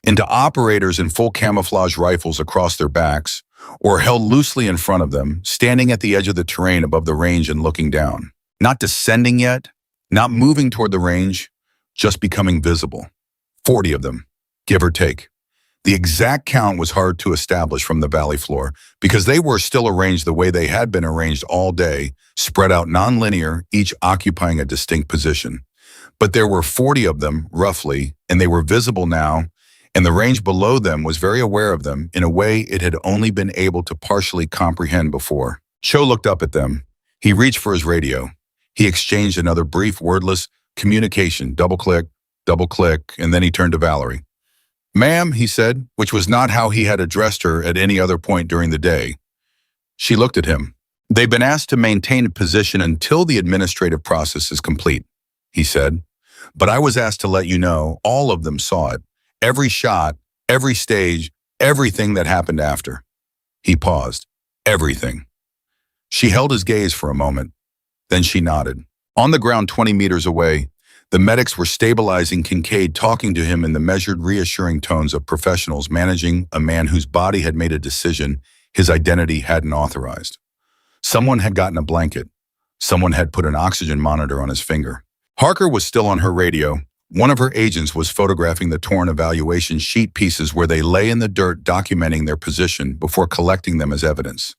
into operators in full camouflage rifles across their backs, or held loosely in front of them, standing at the edge of the terrain above the range and looking down. Not descending yet, not moving toward the range, just becoming visible. 40 of them, give or take. The exact count was hard to establish from the valley floor because they were still arranged the way they had been arranged all day, spread out nonlinear, each occupying a distinct position. But there were 40 of them, roughly, and they were visible now, and the range below them was very aware of them in a way it had only been able to partially comprehend before. Cho looked up at them. He reached for his radio. He exchanged another brief, wordless communication, double-click, and then he turned to Valerie. "Ma'am," he said, which was not how he had addressed her at any other point during the day. She looked at him. "They've been asked to maintain a position until the administrative process is complete," he said. "But I was asked to let you know all of them saw it. Every shot, every stage, everything that happened after." He paused. Everything. She held his gaze for a moment. Then she nodded. On the ground 20 meters away, the medics were stabilizing Kincaid, talking to him in the measured, reassuring tones of professionals managing a man whose body had made a decision his identity hadn't authorized. Someone had gotten a blanket. Someone had put an oxygen monitor on his finger. Harker was still on her radio. One of her agents was photographing the torn evaluation sheet pieces where they lay in the dirt, documenting their position before collecting them as evidence.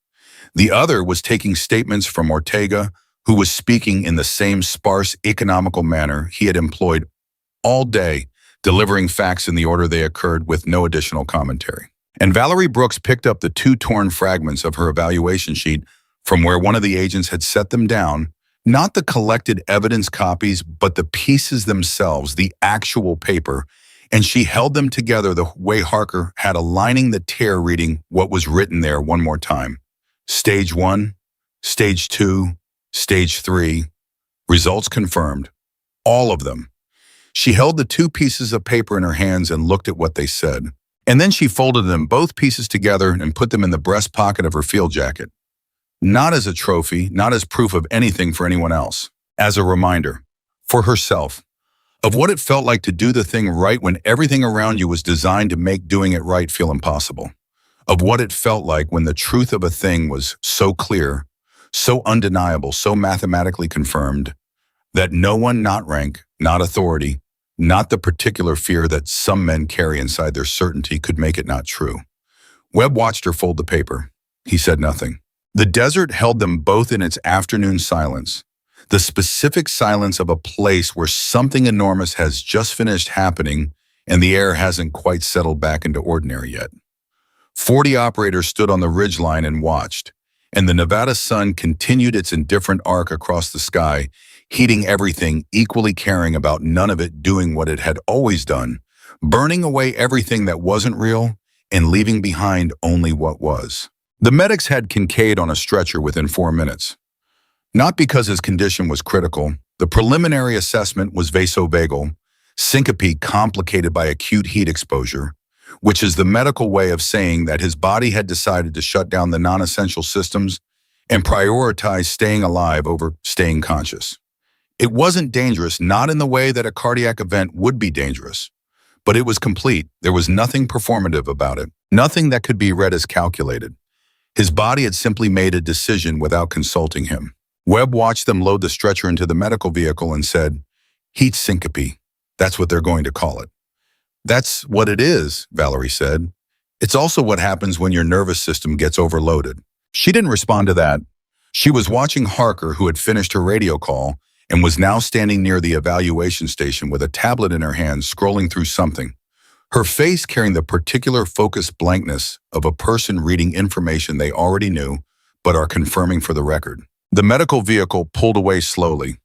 The other was taking statements from Ortega, who was speaking in the same sparse, economical manner he had employed all day, delivering facts in the order they occurred with no additional commentary. And Valerie Brooks picked up the two torn fragments of her evaluation sheet from where one of the agents had set them down, not the collected evidence copies, but the pieces themselves, the actual paper, and she held them together the way Harker had, aligning the tear, reading what was written there one more time. Stage 1, Stage 2, Stage 3, results confirmed. All of them. She held the two pieces of paper in her hands and looked at what they said. And then she folded them, both pieces together, and put them in the breast pocket of her field jacket. Not as a trophy, not as proof of anything for anyone else. As a reminder, for herself, of what it felt like to do the thing right when everything around you was designed to make doing it right feel impossible. Of what it felt like when the truth of a thing was so clear, so undeniable, so mathematically confirmed, that no one, not rank, not authority, not the particular fear that some men carry inside their certainty, could make it not true. Webb watched her fold the paper. He said nothing. The desert held them both in its afternoon silence, the specific silence of a place where something enormous has just finished happening and the air hasn't quite settled back into ordinary yet. 40 operators stood on the ridgeline and watched, and the Nevada sun continued its indifferent arc across the sky, heating everything, equally caring about none of it, doing what it had always done, burning away everything that wasn't real and leaving behind only what was. The medics had Kincaid on a stretcher within 4 minutes. Not because his condition was critical. The preliminary assessment was vasovagal, syncope complicated by acute heat exposure, which is the medical way of saying that his body had decided to shut down the non-essential systems and prioritize staying alive over staying conscious. It wasn't dangerous, not in the way that a cardiac event would be dangerous, but it was complete. There was nothing performative about it, nothing that could be read as calculated. His body had simply made a decision without consulting him. Webb watched them load the stretcher into the medical vehicle and said, "Heat syncope. That's what they're going to call it." "That's what it is," Valerie said. "It's also what happens when your nervous system gets overloaded." She didn't respond to that. She was watching Harker, who had finished her radio call and was now standing near the evaluation station with a tablet in her hand, scrolling through something. Her face carrying the particular focused blankness of a person reading information they already knew, but are confirming for the record. The medical vehicle pulled away slowly.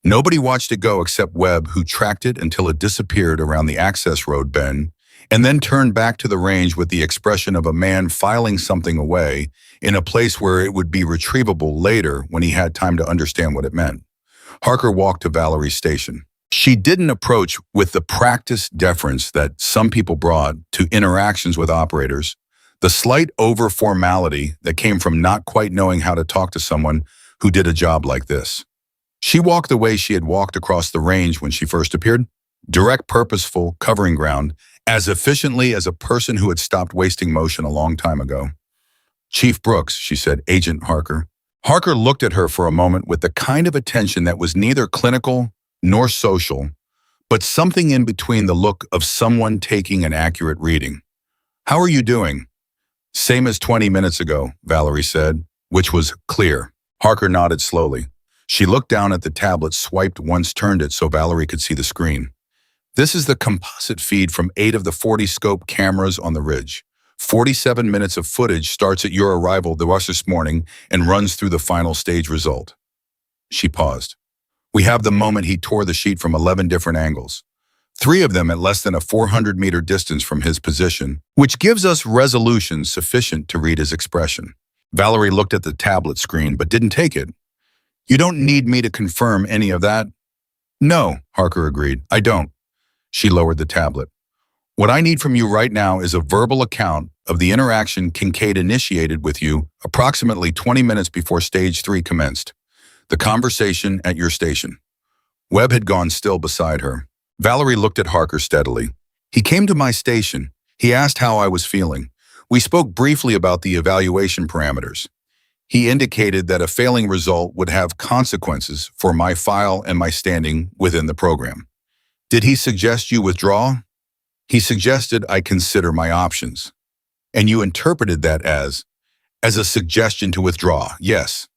Nobody watched it go except Webb, who tracked it until it disappeared around the access road bend, and then turned back to the range with the expression of a man filing something away in a place where it would be retrievable later when he had time to understand what it meant. Harker walked to Valerie's station. She didn't approach with the practiced deference that some people brought to interactions with operators, the slight over-formality that came from not quite knowing how to talk to someone who did a job like this. She walked the way she had walked across the range when she first appeared, direct, purposeful, covering ground, as efficiently as a person who had stopped wasting motion a long time ago. Chief Brooks, she said, Agent Harker. Harker looked at her for a moment with the kind of attention that was neither clinical nor social, but something in between the look of someone taking an accurate reading. How are you doing? Same as 20 minutes ago, Valerie said, which was clear. Harker nodded slowly. She looked down at the tablet, swiped once, turned it so Valerie could see the screen. This is the composite feed from 8 of the 40 scope cameras on the ridge. 47 minutes of footage starts at your arrival this morning and runs through the final stage result. She paused. We have the moment he tore the sheet from 11 different angles. 3 of them at less than a 400-meter distance from his position, which gives us resolution sufficient to read his expression. Valerie looked at the tablet screen but didn't take it. You don't need me to confirm any of that? No, Harker agreed. I don't. She lowered the tablet. What I need from you right now is a verbal account of the interaction Kincaid initiated with you approximately 20 minutes before Stage 3 commenced. The conversation at your station. Webb had gone still beside her. Valerie looked at Harker steadily. He came to my station. He asked how I was feeling. We spoke briefly about the evaluation parameters. He indicated that a failing result would have consequences for my file and my standing within the program. Did he suggest you withdraw? He suggested I consider my options. And you interpreted that as a suggestion to withdraw, yes.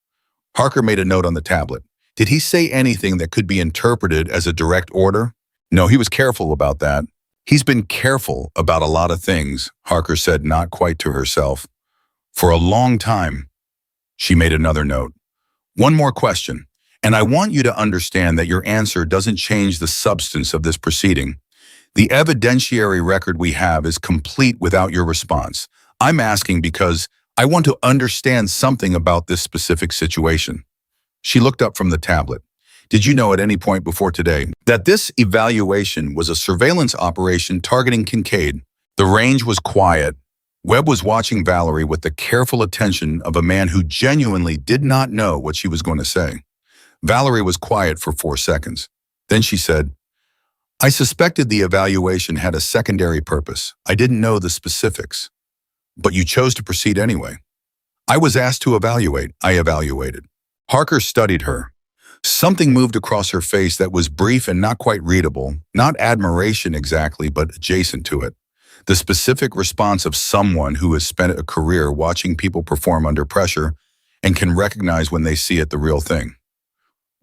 Harker made a note on the tablet. Did he say anything that could be interpreted as a direct order? No, he was careful about that. He's been careful about a lot of things, Harker said, not quite to herself. For a long time. She made another note. One more question, and I want you to understand that your answer doesn't change the substance of this proceeding. The evidentiary record we have is complete without your response. I'm asking because I want to understand something about this specific situation. She looked up from the tablet. Did you know at any point before today that this evaluation was a surveillance operation targeting Kincaid? The range was quiet. Webb was watching Valerie with the careful attention of a man who genuinely did not know what she was going to say. Valerie was quiet for 4 seconds. Then she said, I suspected the evaluation had a secondary purpose. I didn't know the specifics. But you chose to proceed anyway. I was asked to evaluate. I evaluated. Harker studied her. Something moved across her face that was brief and not quite readable, not admiration exactly, but adjacent to it. The specific response of someone who has spent a career watching people perform under pressure and can recognize when they see it the real thing.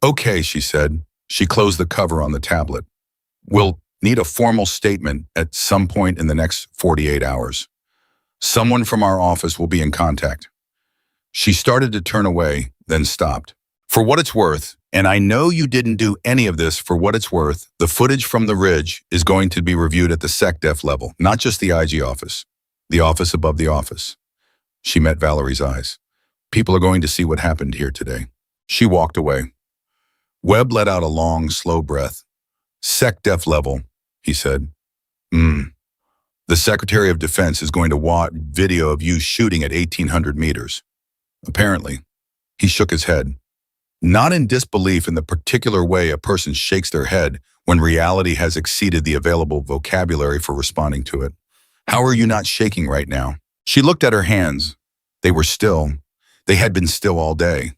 Okay, she said. She closed the cover on the tablet. We'll need a formal statement at some point in the next 48 hours. Someone from our office will be in contact. She started to turn away, then stopped. For what it's worth, and I know you didn't do any of this for what it's worth, the footage from the ridge is going to be reviewed at the SecDef level, not just the IG office, the office above the office. She met Valerie's eyes. People are going to see what happened here today. She walked away. Webb let out a long, slow breath. SecDef level, he said. The Secretary of Defense is going to watch video of you shooting at 1,800 meters. Apparently. He shook his head. Not in disbelief in the particular way a person shakes their head when reality has exceeded the available vocabulary for responding to it. How are you not shaking right now? She looked at her hands. They were still. They had been still all day.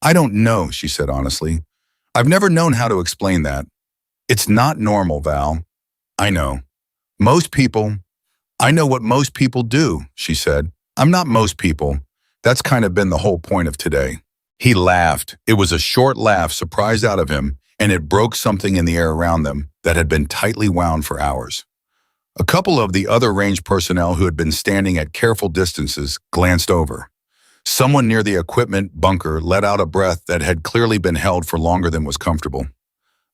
I don't know, she said honestly. I've never known how to explain that. It's not normal, Val. I know. I know what most people do, she said. I'm not most people. That's kind of been the whole point of today. He laughed. It was a short laugh surprised out of him, and it broke something in the air around them that had been tightly wound for hours. A couple of the other range personnel who had been standing at careful distances glanced over. Someone near the equipment bunker let out a breath that had clearly been held for longer than was comfortable.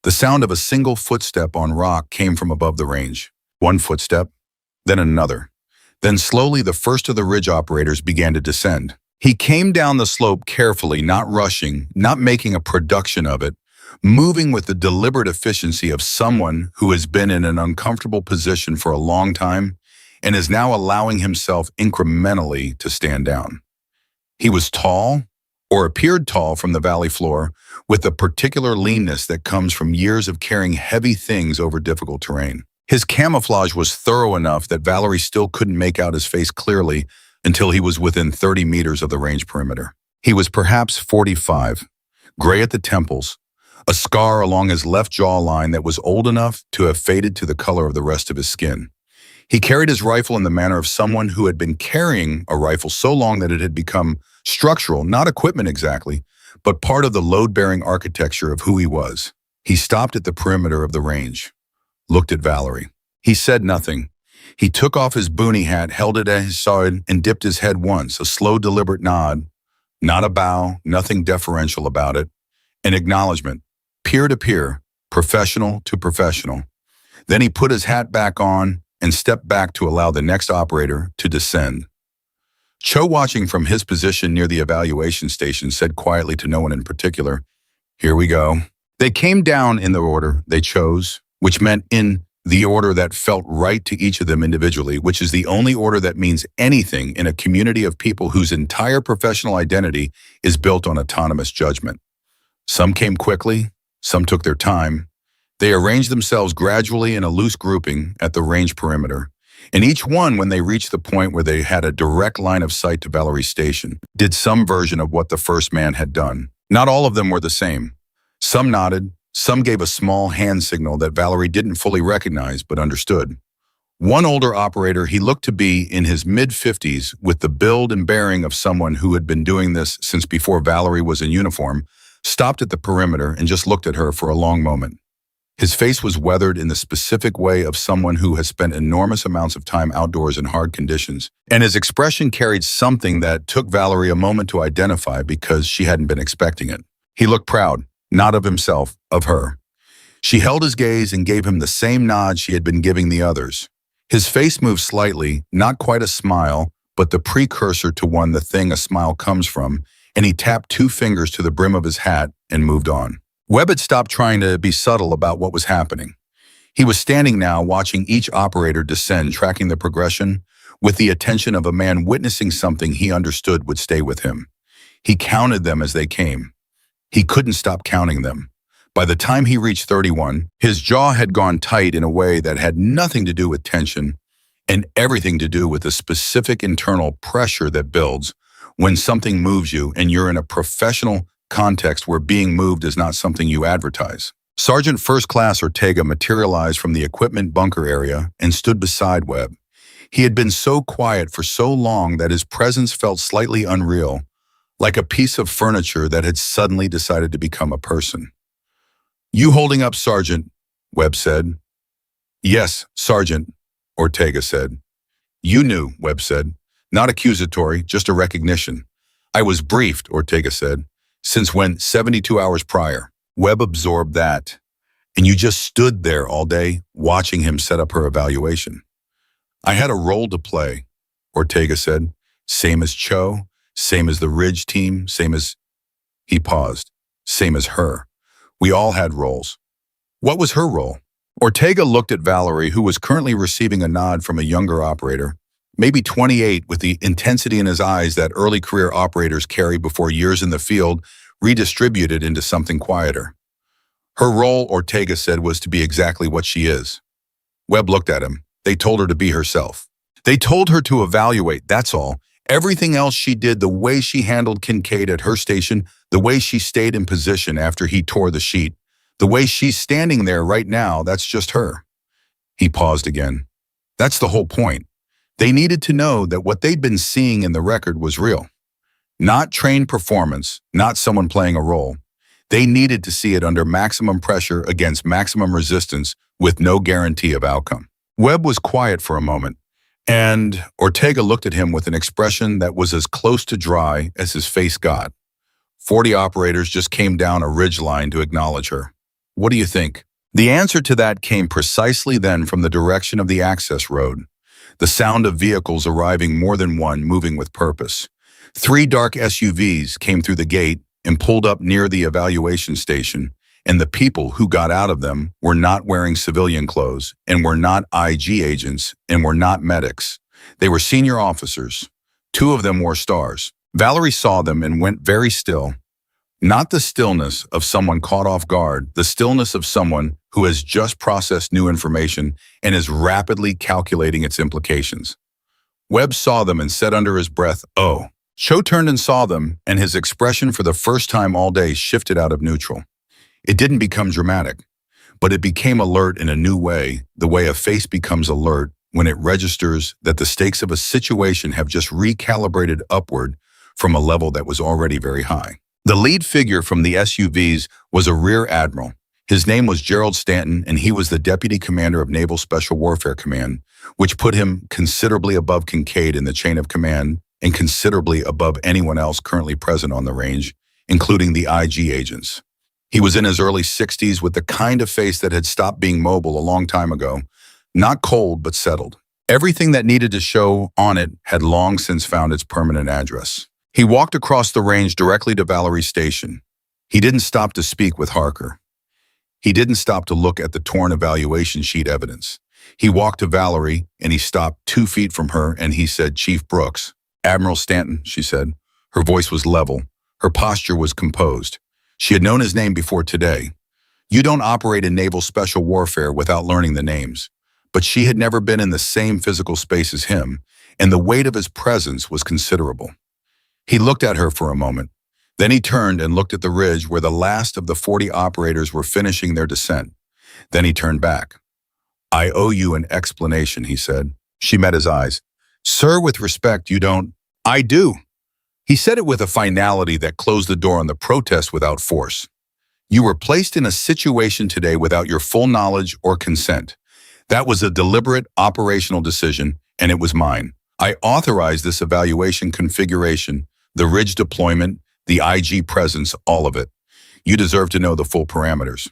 The sound of a single footstep on rock came from above the range. One footstep, then another. Then slowly the first of the ridge operators began to descend. He came down the slope carefully, not rushing, not making a production of it, moving with the deliberate efficiency of someone who has been in an uncomfortable position for a long time and is now allowing himself incrementally to stand down. He was tall, or appeared tall from the valley floor, with the particular leanness that comes from years of carrying heavy things over difficult terrain. His camouflage was thorough enough that Valerie still couldn't make out his face clearly until he was within 30 meters of the range perimeter. He was perhaps 45, gray at the temples, a scar along his left jawline that was old enough to have faded to the color of the rest of his skin. He carried his rifle in the manner of someone who had been carrying a rifle so long that it had become structural, not equipment exactly, but part of the load-bearing architecture of who he was. He stopped at the perimeter of the range, looked at Valerie. He said nothing. He took off his boonie hat, held it at his side, and dipped his head once, a slow, deliberate nod. Not a bow, nothing deferential about it. An acknowledgement, peer to peer, professional to professional. Then he put his hat back on and stepped back to allow the next operator to descend. Cho, watching from his position near the evaluation station, said quietly to no one in particular, "Here we go." They came down in the order they chose, which meant in the order that felt right to each of them individually, which is the only order that means anything in a community of people whose entire professional identity is built on autonomous judgment. Some came quickly, some took their time. They arranged themselves gradually in a loose grouping at the range perimeter, and each one, when they reached the point where they had a direct line of sight to Valerie's station, did some version of what the first man had done. Not all of them were the same. Some nodded, some gave a small hand signal that Valerie didn't fully recognize but understood. One older operator, he looked to be in his mid-50s with the build and bearing of someone who had been doing this since before Valerie was in uniform, stopped at the perimeter and just looked at her for a long moment. His face was weathered in the specific way of someone who has spent enormous amounts of time outdoors in hard conditions, and his expression carried something that took Valerie a moment to identify because she hadn't been expecting it. He looked proud, not of himself, of her. She held his gaze and gave him the same nod she had been giving the others. His face moved slightly, not quite a smile, but the precursor to one, the thing a smile comes from, and he tapped 2 fingers to the brim of his hat and moved on. Webb had stopped trying to be subtle about what was happening. He was standing now watching each operator descend, tracking the progression, with the attention of a man witnessing something he understood would stay with him. He counted them as they came. He couldn't stop counting them. By the time he reached 31, his jaw had gone tight in a way that had nothing to do with tension and everything to do with the specific internal pressure that builds when something moves you and you're in a professional context where being moved is not something you advertise. Sergeant First Class Ortega materialized from the equipment bunker area and stood beside Webb. He had been so quiet for so long that his presence felt slightly unreal, like a piece of furniture that had suddenly decided to become a person. "You holding up, Sergeant," Webb said. "Yes, Sergeant," Ortega said. "You knew," Webb said. "Not accusatory, just a recognition." "I was briefed," Ortega said. "Since when? 72 hours prior." Webb absorbed that. "And you just stood there all day, watching him set up her evaluation." "I had a role to play," Ortega said. "Same as Cho, same as the Ridge team, same as—" He paused. "Same as her. We all had roles." "What was her role?" Ortega looked at Valerie, who was currently receiving a nod from a younger operator, maybe 28, with the intensity in his eyes that early career operators carry before years in the field redistributed into something quieter. "Her role," Ortega said, "was to be exactly what she is." Webb looked at him. "They told her to be herself. They told her to evaluate, that's all. Everything else she did, the way she handled Kincaid at her station, the way she stayed in position after he tore the sheet, the way she's standing there right now, that's just her." He paused again. "That's the whole point. They needed to know that what they'd been seeing in the record was real. Not trained performance, not someone playing a role. They needed to see it under maximum pressure against maximum resistance with no guarantee of outcome." Webb was quiet for a moment, and Ortega looked at him with an expression that was as close to dry as his face got. 40 operators just came down a ridge line to acknowledge her. "What do you think?" The answer to that came precisely then from the direction of the access road. The sound of vehicles arriving, more than one, moving with purpose. 3 dark SUVs came through the gate and pulled up near the evaluation station, and the people who got out of them were not wearing civilian clothes and were not IG agents and were not medics. They were senior officers. 2 of them wore stars. Valerie saw them and went very still. Not the stillness of someone caught off guard, the stillness of someone who has just processed new information and is rapidly calculating its implications. Webb saw them and said under his breath, "Oh." Cho turned and saw them, and his expression for the first time all day shifted out of neutral. It didn't become dramatic, but it became alert in a new way, the way a face becomes alert when it registers that the stakes of a situation have just recalibrated upward from a level that was already very high. The lead figure from the SUVs was a rear admiral. His name was Gerald Stanton, and he was the deputy commander of Naval Special Warfare Command, which put him considerably above Kincaid in the chain of command and considerably above anyone else currently present on the range, including the IG agents. He was in his early 60s with the kind of face that had stopped being mobile a long time ago, not cold but settled. Everything that needed to show on it had long since found its permanent address. He walked across the range directly to Valerie's station. He didn't stop to speak with Harker. He didn't stop to look at the torn evaluation sheet evidence. He walked to Valerie, and he stopped 2 feet from her, and he said, "Chief Brooks." "Admiral Stanton," she said. Her voice was level. Her posture was composed. She had known his name before today. You don't operate in naval special warfare without learning the names. But she had never been in the same physical space as him, and the weight of his presence was considerable. He looked at her for a moment. Then he turned and looked at the ridge where the last of the 40 operators were finishing their descent. Then he turned back. "I owe you an explanation," he said. She met his eyes. "Sir, with respect, you don't—" "I do." He said it with a finality that closed the door on the protest without force. "You were placed in a situation today without your full knowledge or consent. That was a deliberate operational decision, and it was mine. I authorized this evaluation configuration, the ridge deployment, the IG presence, all of it. You deserve to know the full parameters."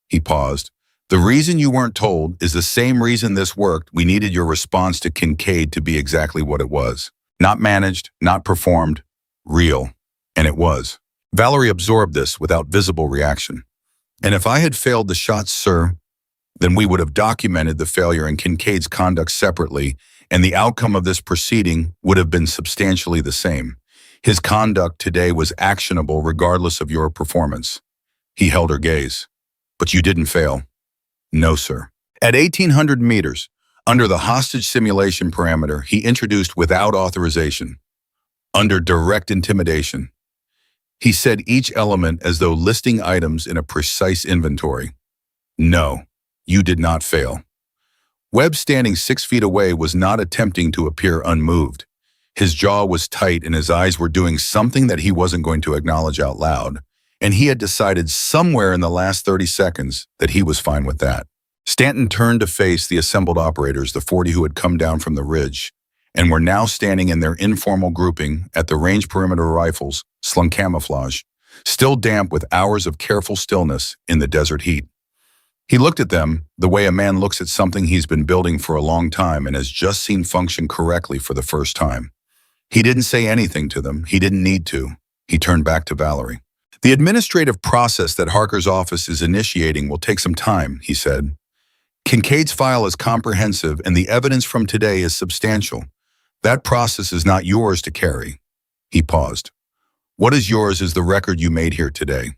He paused. "The reason you weren't told is the same reason this worked. We needed your response to Kincaid to be exactly what it was. Not managed, not performed, real. And it was." Valerie absorbed this without visible reaction. "And if I had failed the shots, sir, then we would have documented the failure and Kincaid's conduct separately, and the outcome of this proceeding would have been substantially the same. His conduct today was actionable regardless of your performance." He held her gaze. "But you didn't fail." "No, sir." At 1,800 meters, under the hostage simulation parameter, he introduced without authorization, under direct intimidation. He said each element as though listing items in a precise inventory. "No, you did not fail." Webb, standing 6 feet away, was not attempting to appear unmoved. His jaw was tight and his eyes were doing something that he wasn't going to acknowledge out loud, and he had decided somewhere in the last 30 seconds that he was fine with that. Stanton turned to face the assembled operators, the 40 who had come down from the ridge, and were now standing in their informal grouping at the range perimeter rifles, slung camouflage, still damp with hours of careful stillness in the desert heat. He looked at them the way a man looks at something he's been building for a long time and has just seen function correctly for the first time. He didn't say anything to them. He didn't need to. He turned back to Valerie. "The administrative process that Harker's office is initiating will take some time," he said. "Kincaid's file is comprehensive and the evidence from today is substantial. That process is not yours to carry." He paused. "What is yours is the record you made here today.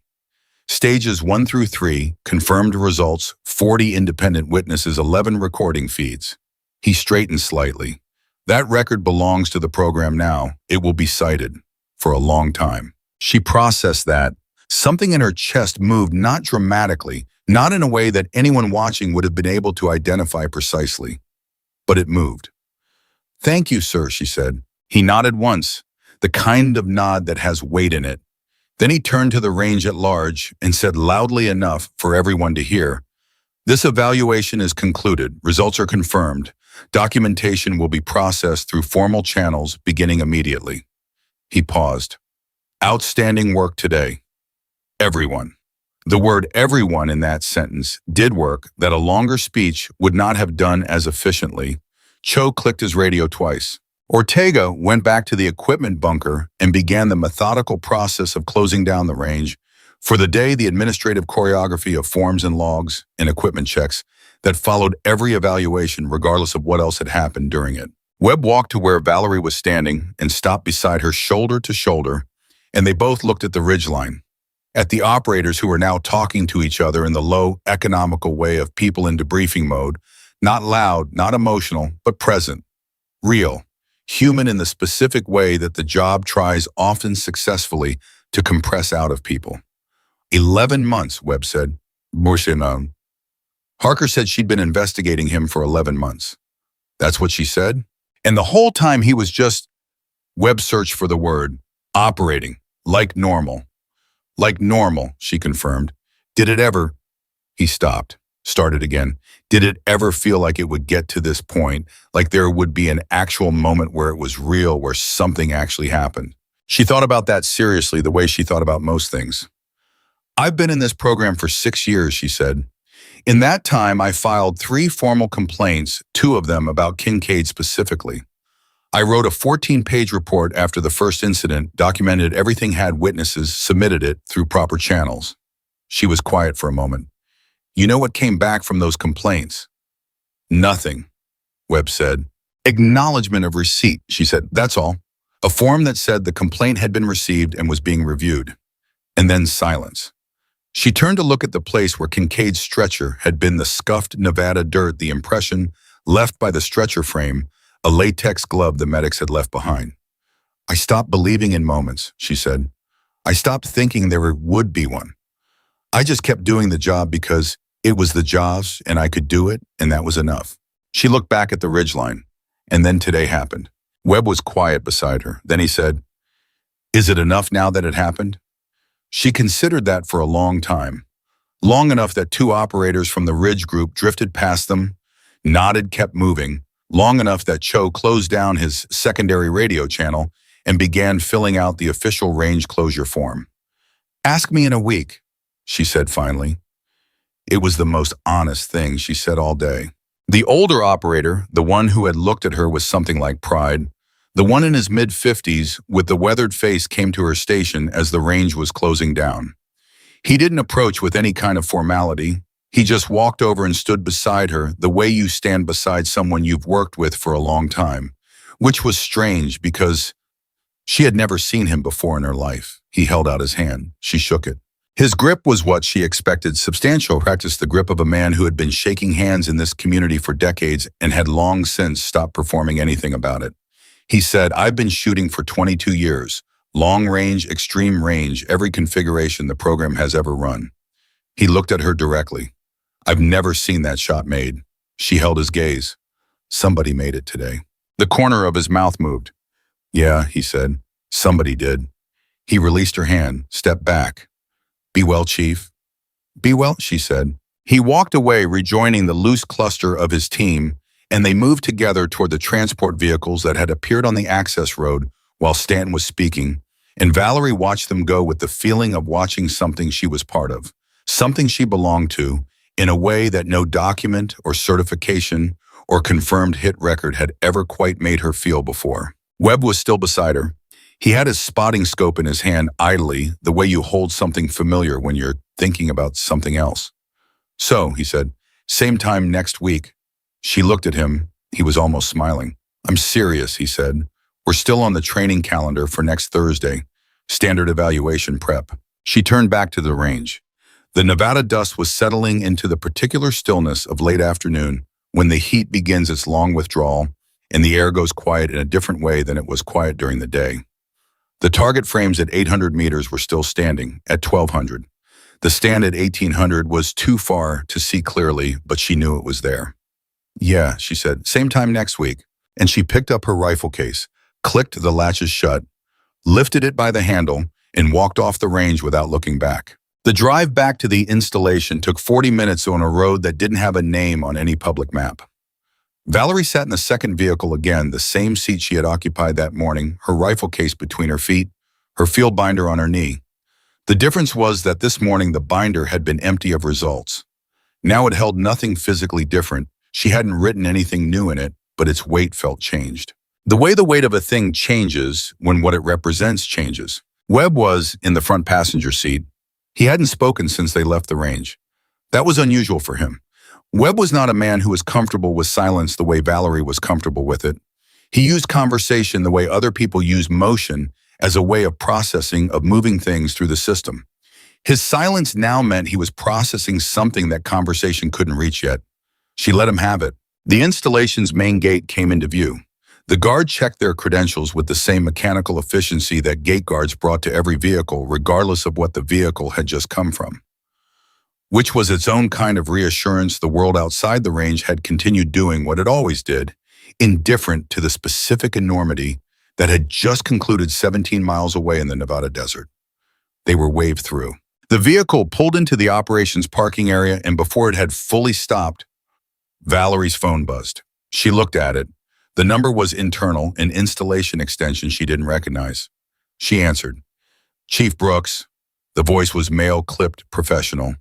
Stages 1 through 3, confirmed results, 40 independent witnesses, 11 recording feeds." He straightened slightly. "That record belongs to the program now. It will be cited for a long time." She processed that. Something in her chest moved, not dramatically, not in a way that anyone watching would have been able to identify precisely. But it moved. "Thank you, sir," she said. He nodded once, the kind of nod that has weight in it. Then he turned to the range at large and said loudly enough for everyone to hear, "This evaluation is concluded. Results are confirmed. Documentation will be processed through formal channels beginning immediately." He paused. "Outstanding work today. Everyone." The word "everyone" in that sentence did work that a longer speech would not have done as efficiently. Cho clicked his radio twice. Ortega went back to the equipment bunker and began the methodical process of closing down the range. For the day, the administrative choreography of forms and logs and equipment checks that followed every evaluation regardless of what else had happened during it. Webb walked to where Valerie was standing and stopped beside her shoulder to shoulder, and they both looked at the ridgeline. at the operators who were now talking to each other in the low, economical way of people in debriefing mode, not loud, not emotional, but present, real, human in the specific way that the job tries often successfully to compress out of people. 11 months, Webb said. Morshimon. Harker said she'd been investigating him for 11 months. That's what she said? And the whole time he was just, Webb searched for the word, operating, like normal. Like normal, she confirmed. Did it ever? He stopped, started again. Did it ever feel like it would get to this point, like there would be an actual moment where it was real, where something actually happened? She thought about that seriously, the way she thought about most things. I've been in this program for 6 years, she said. In that time, I filed 3 formal complaints, 2 of them about Kincaid specifically. I wrote a 14-page report after the first incident, documented everything, had witnesses, submitted it through proper channels. She was quiet for a moment. You know what came back from those complaints? Nothing, Webb said. Acknowledgement of receipt, she said, that's all. A form that said the complaint had been received and was being reviewed. And then silence. She turned to look at the place where Kincaid's stretcher had been, the scuffed Nevada dirt, the impression left by the stretcher frame, a latex glove the medics had left behind. I stopped believing in moments, she said. I stopped thinking there would be one. I just kept doing the job because it was the jobs and I could do it, and that was enough. She looked back at the ridgeline, and then today happened. Webb was quiet beside her. Then he said, is it enough now that it happened? She considered that for a long time, long enough that 2 operators from the Ridge group drifted past them, nodded, kept moving, long enough that Cho closed down his secondary radio channel and began filling out the official range closure form. Ask me in a week, she said finally. It was the most honest thing she said all day. The older operator, the one who had looked at her with something like pride, the one in his mid-50s with the weathered face, came to her station as the range was closing down. He didn't approach with any kind of formality. He just walked over and stood beside her the way you stand beside someone you've worked with for a long time, which was strange because she had never seen him before in her life. He held out his hand. She shook it. His grip was what she expected, substantial, practiced the grip of a man who had been shaking hands in this community for decades and had long since stopped performing anything about it. He said, I've been shooting for 22 years, long range, extreme range, every configuration the program has ever run. He looked at her directly. I've never seen that shot made. She held his gaze. Somebody made it today. The corner of his mouth moved. Yeah, he said, somebody did. He released her hand, stepped back. Be well, Chief. Be well, she said. He walked away, rejoining the loose cluster of his team, and they moved together toward the transport vehicles that had appeared on the access road while Stanton was speaking, and Valerie watched them go with the feeling of watching something she was part of, something she belonged to, in a way that no document or certification or confirmed hit record had ever quite made her feel before. Webb was still beside her. He had his spotting scope in his hand idly, the way you hold something familiar when you're thinking about something else. So, he said, same time next week. She looked at him. He was almost smiling. I'm serious, he said. We're still on the training calendar for next Thursday. Standard evaluation prep. She turned back to the range. The Nevada dust was settling into the particular stillness of late afternoon when the heat begins its long withdrawal and the air goes quiet in a different way than it was quiet during the day. The target frames at 800 meters were still standing at 1200. The stand at 1800 was too far to see clearly, but she knew it was there. Yeah, she said, same time next week. And she picked up her rifle case, clicked the latches shut, lifted it by the handle, and walked off the range without looking back. The drive back to the installation took 40 minutes on a road that didn't have a name on any public map. Valerie sat in the second vehicle again, the same seat she had occupied that morning, her rifle case between her feet, her field binder on her knee. The difference was that this morning the binder had been empty of results. Now it held nothing physically different. She hadn't written anything new in it, but its weight felt changed. The way the weight of a thing changes when what it represents changes. Webb was in the front passenger seat. He hadn't spoken since they left the range. That was unusual for him. Webb was not a man who was comfortable with silence the way Valerie was comfortable with it. He used conversation the way other people use motion as a way of processing, of moving things through the system. His silence now meant he was processing something that conversation couldn't reach yet. She let him have it. The installation's main gate came into view. The guard checked their credentials with the same mechanical efficiency that gate guards brought to every vehicle, regardless of what the vehicle had just come from. Which was its own kind of reassurance the world outside the range had continued doing what it always did, indifferent to the specific enormity that had just concluded 17 miles away in the Nevada desert. They were waved through. The vehicle pulled into the operations parking area, and before it had fully stopped, Valerie's phone buzzed. She looked at it. The number was internal, an installation extension she didn't recognize. She answered. Chief Brooks. The voice was male-clipped professional.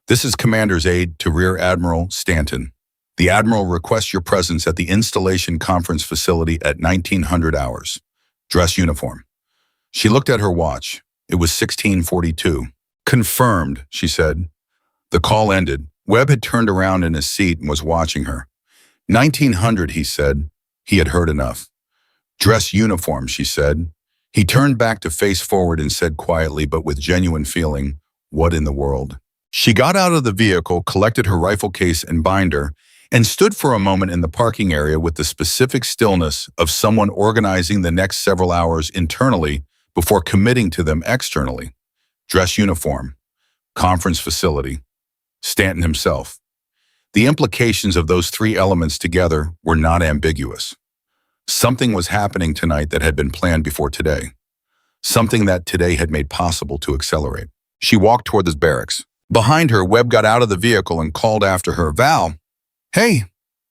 This is Commander's aide to Rear Admiral Stanton. The Admiral requests your presence at the installation conference facility at 1900 hours. Dress uniform. She looked at her watch. It was 16:42. Confirmed, she said. The call ended. Webb had turned around in his seat and was watching her. 1900, he said. He had heard enough. Dress uniform, she said. He turned back to face forward and said quietly but with genuine feeling, what in the world? She got out of the vehicle, collected her rifle case and binder, and stood for a moment in the parking area with the specific stillness of someone organizing the next several hours internally before committing to them externally. Dress uniform, conference facility, Stanton himself. The implications of those three elements together were not ambiguous. Something was happening tonight that had been planned before today. Something that today had made possible to accelerate. She walked toward the barracks. Behind her, Webb got out of the vehicle and called after her, Val, hey.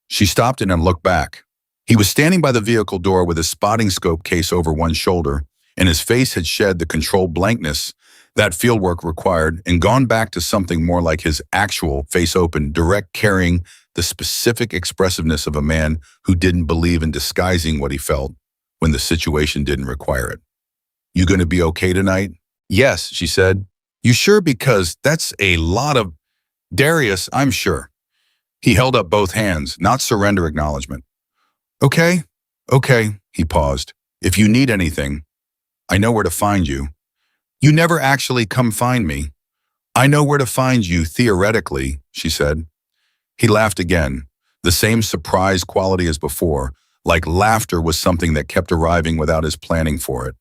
She stopped and looked back. He was standing by the vehicle door with his spotting scope case over one shoulder, and his face had shed the controlled blankness that fieldwork required and gone back to something more like his actual face-open, direct carrying the specific expressiveness of a man who didn't believe in disguising what he felt when the situation didn't require it. You gonna be okay tonight? Yes, she said. You sure? Because that's a lot of... Darius, I'm sure. He held up both hands, not surrender acknowledgement. Okay, he paused. If you need anything, I know where to find you. You never actually come find me. I know where to find you, theoretically, she said. He laughed again, the same surprise quality as before, like laughter was something that kept arriving without his planning for it.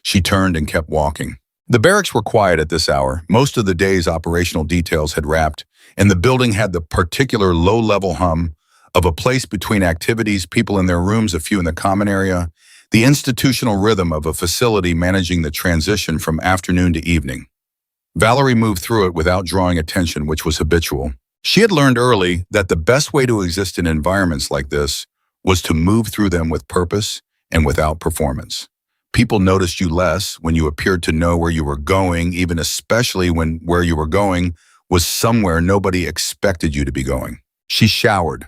She turned and kept walking. The barracks were quiet at this hour. Most of the day's operational details had wrapped, and the building had the particular low-level hum of a place between activities, people in their rooms, a few in the common area, the institutional rhythm of a facility managing the transition from afternoon to evening. Valerie moved through it without drawing attention, which was habitual. She had learned early that the best way to exist in environments like this was to move through them with purpose and without performance. People noticed you less when you appeared to know where you were going, even especially when where you were going was somewhere nobody expected you to be going. She showered.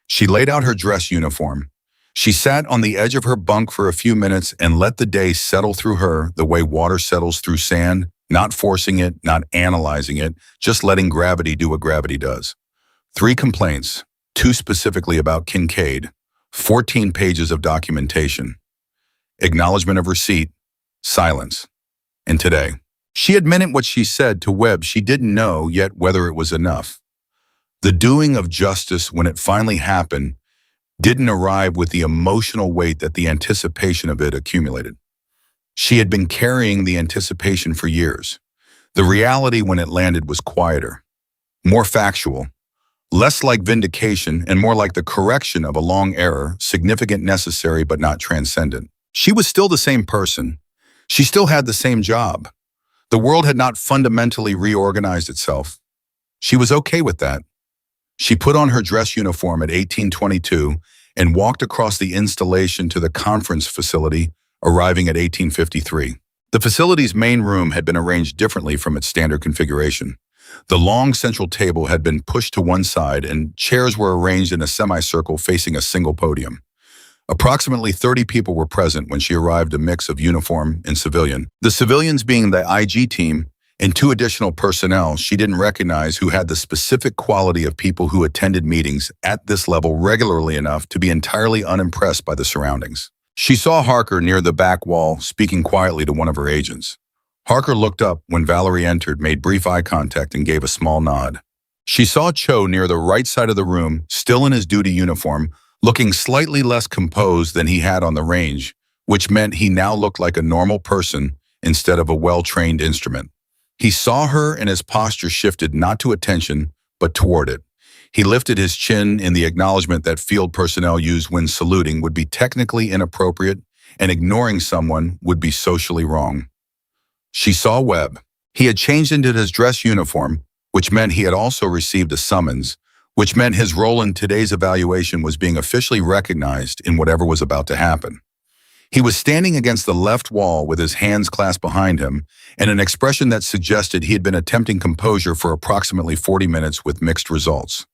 She laid out her dress uniform. She sat on the edge of her bunk for a few minutes and let the day settle through her the way water settles through sand, not forcing it, not analyzing it, just letting gravity do what gravity does. 3 complaints, 2 specifically about Kincaid, 14 pages of documentation, acknowledgement of receipt, silence. And today, she had meant what she said to Webb. She didn't know yet whether it was enough. The doing of justice when it finally happened didn't arrive with the emotional weight that the anticipation of it accumulated. She had been carrying the anticipation for years. The reality when it landed was quieter, more factual, less like vindication and more like the correction of a long error, significant, necessary, but not transcendent. She was still the same person. She still had the same job. The world had not fundamentally reorganized itself. She was okay with that. She put on her dress uniform at 1822 and walked across the installation to the conference facility, arriving at 1853. The facility's main room had been arranged differently from its standard configuration. The long central table had been pushed to one side and chairs were arranged in a semicircle facing a single podium. Approximately 30 people were present when she arrived, a mix of uniform and civilian. The civilians being the IG team and 2 additional personnel she didn't recognize who had the specific quality of people who attended meetings at this level regularly enough to be entirely unimpressed by the surroundings. She saw Harker near the back wall speaking quietly to one of her agents. Harker looked up when Valerie entered, made brief eye contact, and gave a small nod. She saw Cho near the right side of the room, still in his duty uniform, looking slightly less composed than he had on the range, which meant he now looked like a normal person instead of a well-trained instrument. He saw her and his posture shifted not to attention, but toward it. He lifted his chin in the acknowledgement that field personnel use when saluting would be technically inappropriate and ignoring someone would be socially wrong. She saw Webb. He had changed into his dress uniform, which meant he had also received a summons, which meant his role in today's evaluation was being officially recognized in whatever was about to happen. He was standing against the left wall with his hands clasped behind him and an expression that suggested he had been attempting composure for approximately 40 minutes with mixed results.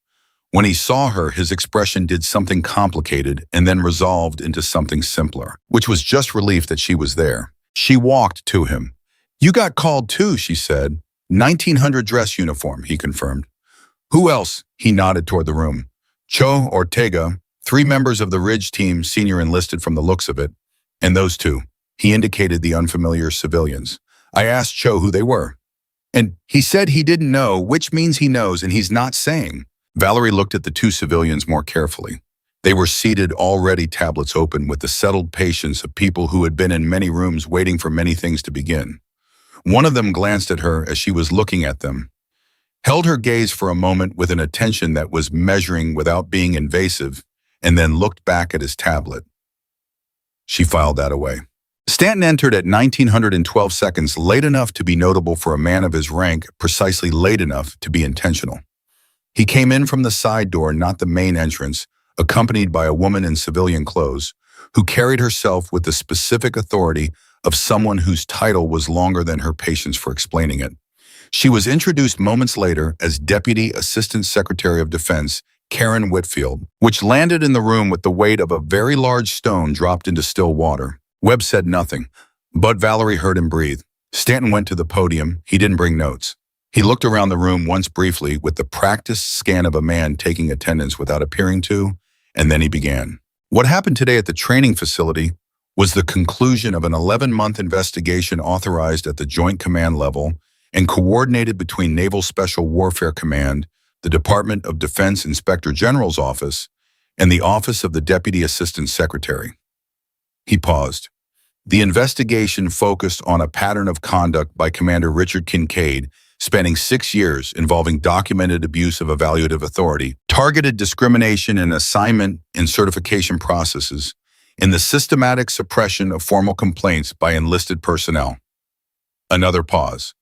When he saw her, his expression did something complicated and then resolved into something simpler, which was just relief that she was there. She walked to him. "You got called too," she said. 1900 dress uniform, he confirmed. "Who else?" He nodded toward the room. "Cho, Ortega, 3 members of the Ridge team, senior enlisted from the looks of it, and those 2. He indicated the unfamiliar civilians. "I asked Cho who they were. And he said he didn't know, which means he knows, and he's not saying." Valerie looked at the 2 civilians more carefully. They were seated, already tablets open, with the settled patience of people who had been in many rooms waiting for many things to begin. One of them glanced at her as she was looking at them, held her gaze for a moment with an attention that was measuring without being invasive, and then looked back at his tablet. She filed that away. Stanton entered at 1912 seconds, late enough to be notable for a man of his rank, precisely late enough to be intentional. He came in from the side door, not the main entrance, accompanied by a woman in civilian clothes, who carried herself with the specific authority of someone whose title was longer than her patience for explaining it. She was introduced moments later as Deputy Assistant Secretary of Defense Karen Whitfield, which landed in the room with the weight of a very large stone dropped into still water. Webb said nothing, but Valerie heard him breathe. Stanton went to the podium. He didn't bring notes. He looked around the room once briefly with the practiced scan of a man taking attendance without appearing to, and then he began. What happened today at the training facility was the conclusion of an 11-month investigation authorized at the Joint Command level and coordinated between Naval Special Warfare Command, the Department of Defense Inspector General's Office, and the Office of the Deputy Assistant Secretary. He paused. The investigation focused on a pattern of conduct by Commander Richard Kincaid spanning 6 years involving documented abuse of evaluative authority, targeted discrimination in assignment and certification processes, and the systematic suppression of formal complaints by enlisted personnel. Another pause.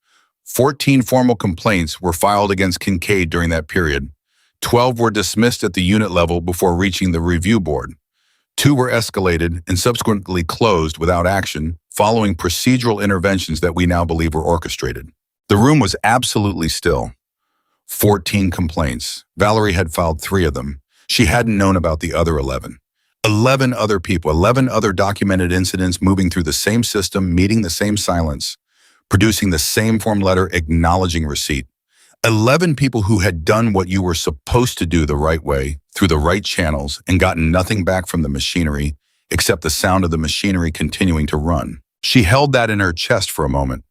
14 formal complaints were filed against Kincaid during that period. 12 were dismissed at the unit level before reaching the review board. 2 were escalated and subsequently closed without action following procedural interventions that we now believe were orchestrated. The room was absolutely still. 14 complaints. Valerie had filed 3 of them. She hadn't known about the other 11. 11 other people, 11 other documented incidents moving through the same system, meeting the same silence, producing the same form letter acknowledging receipt. 11 people who had done what you were supposed to do the right way, through the right channels, and gotten nothing back from the machinery except the sound of the machinery continuing to run. She held that in her chest for a moment.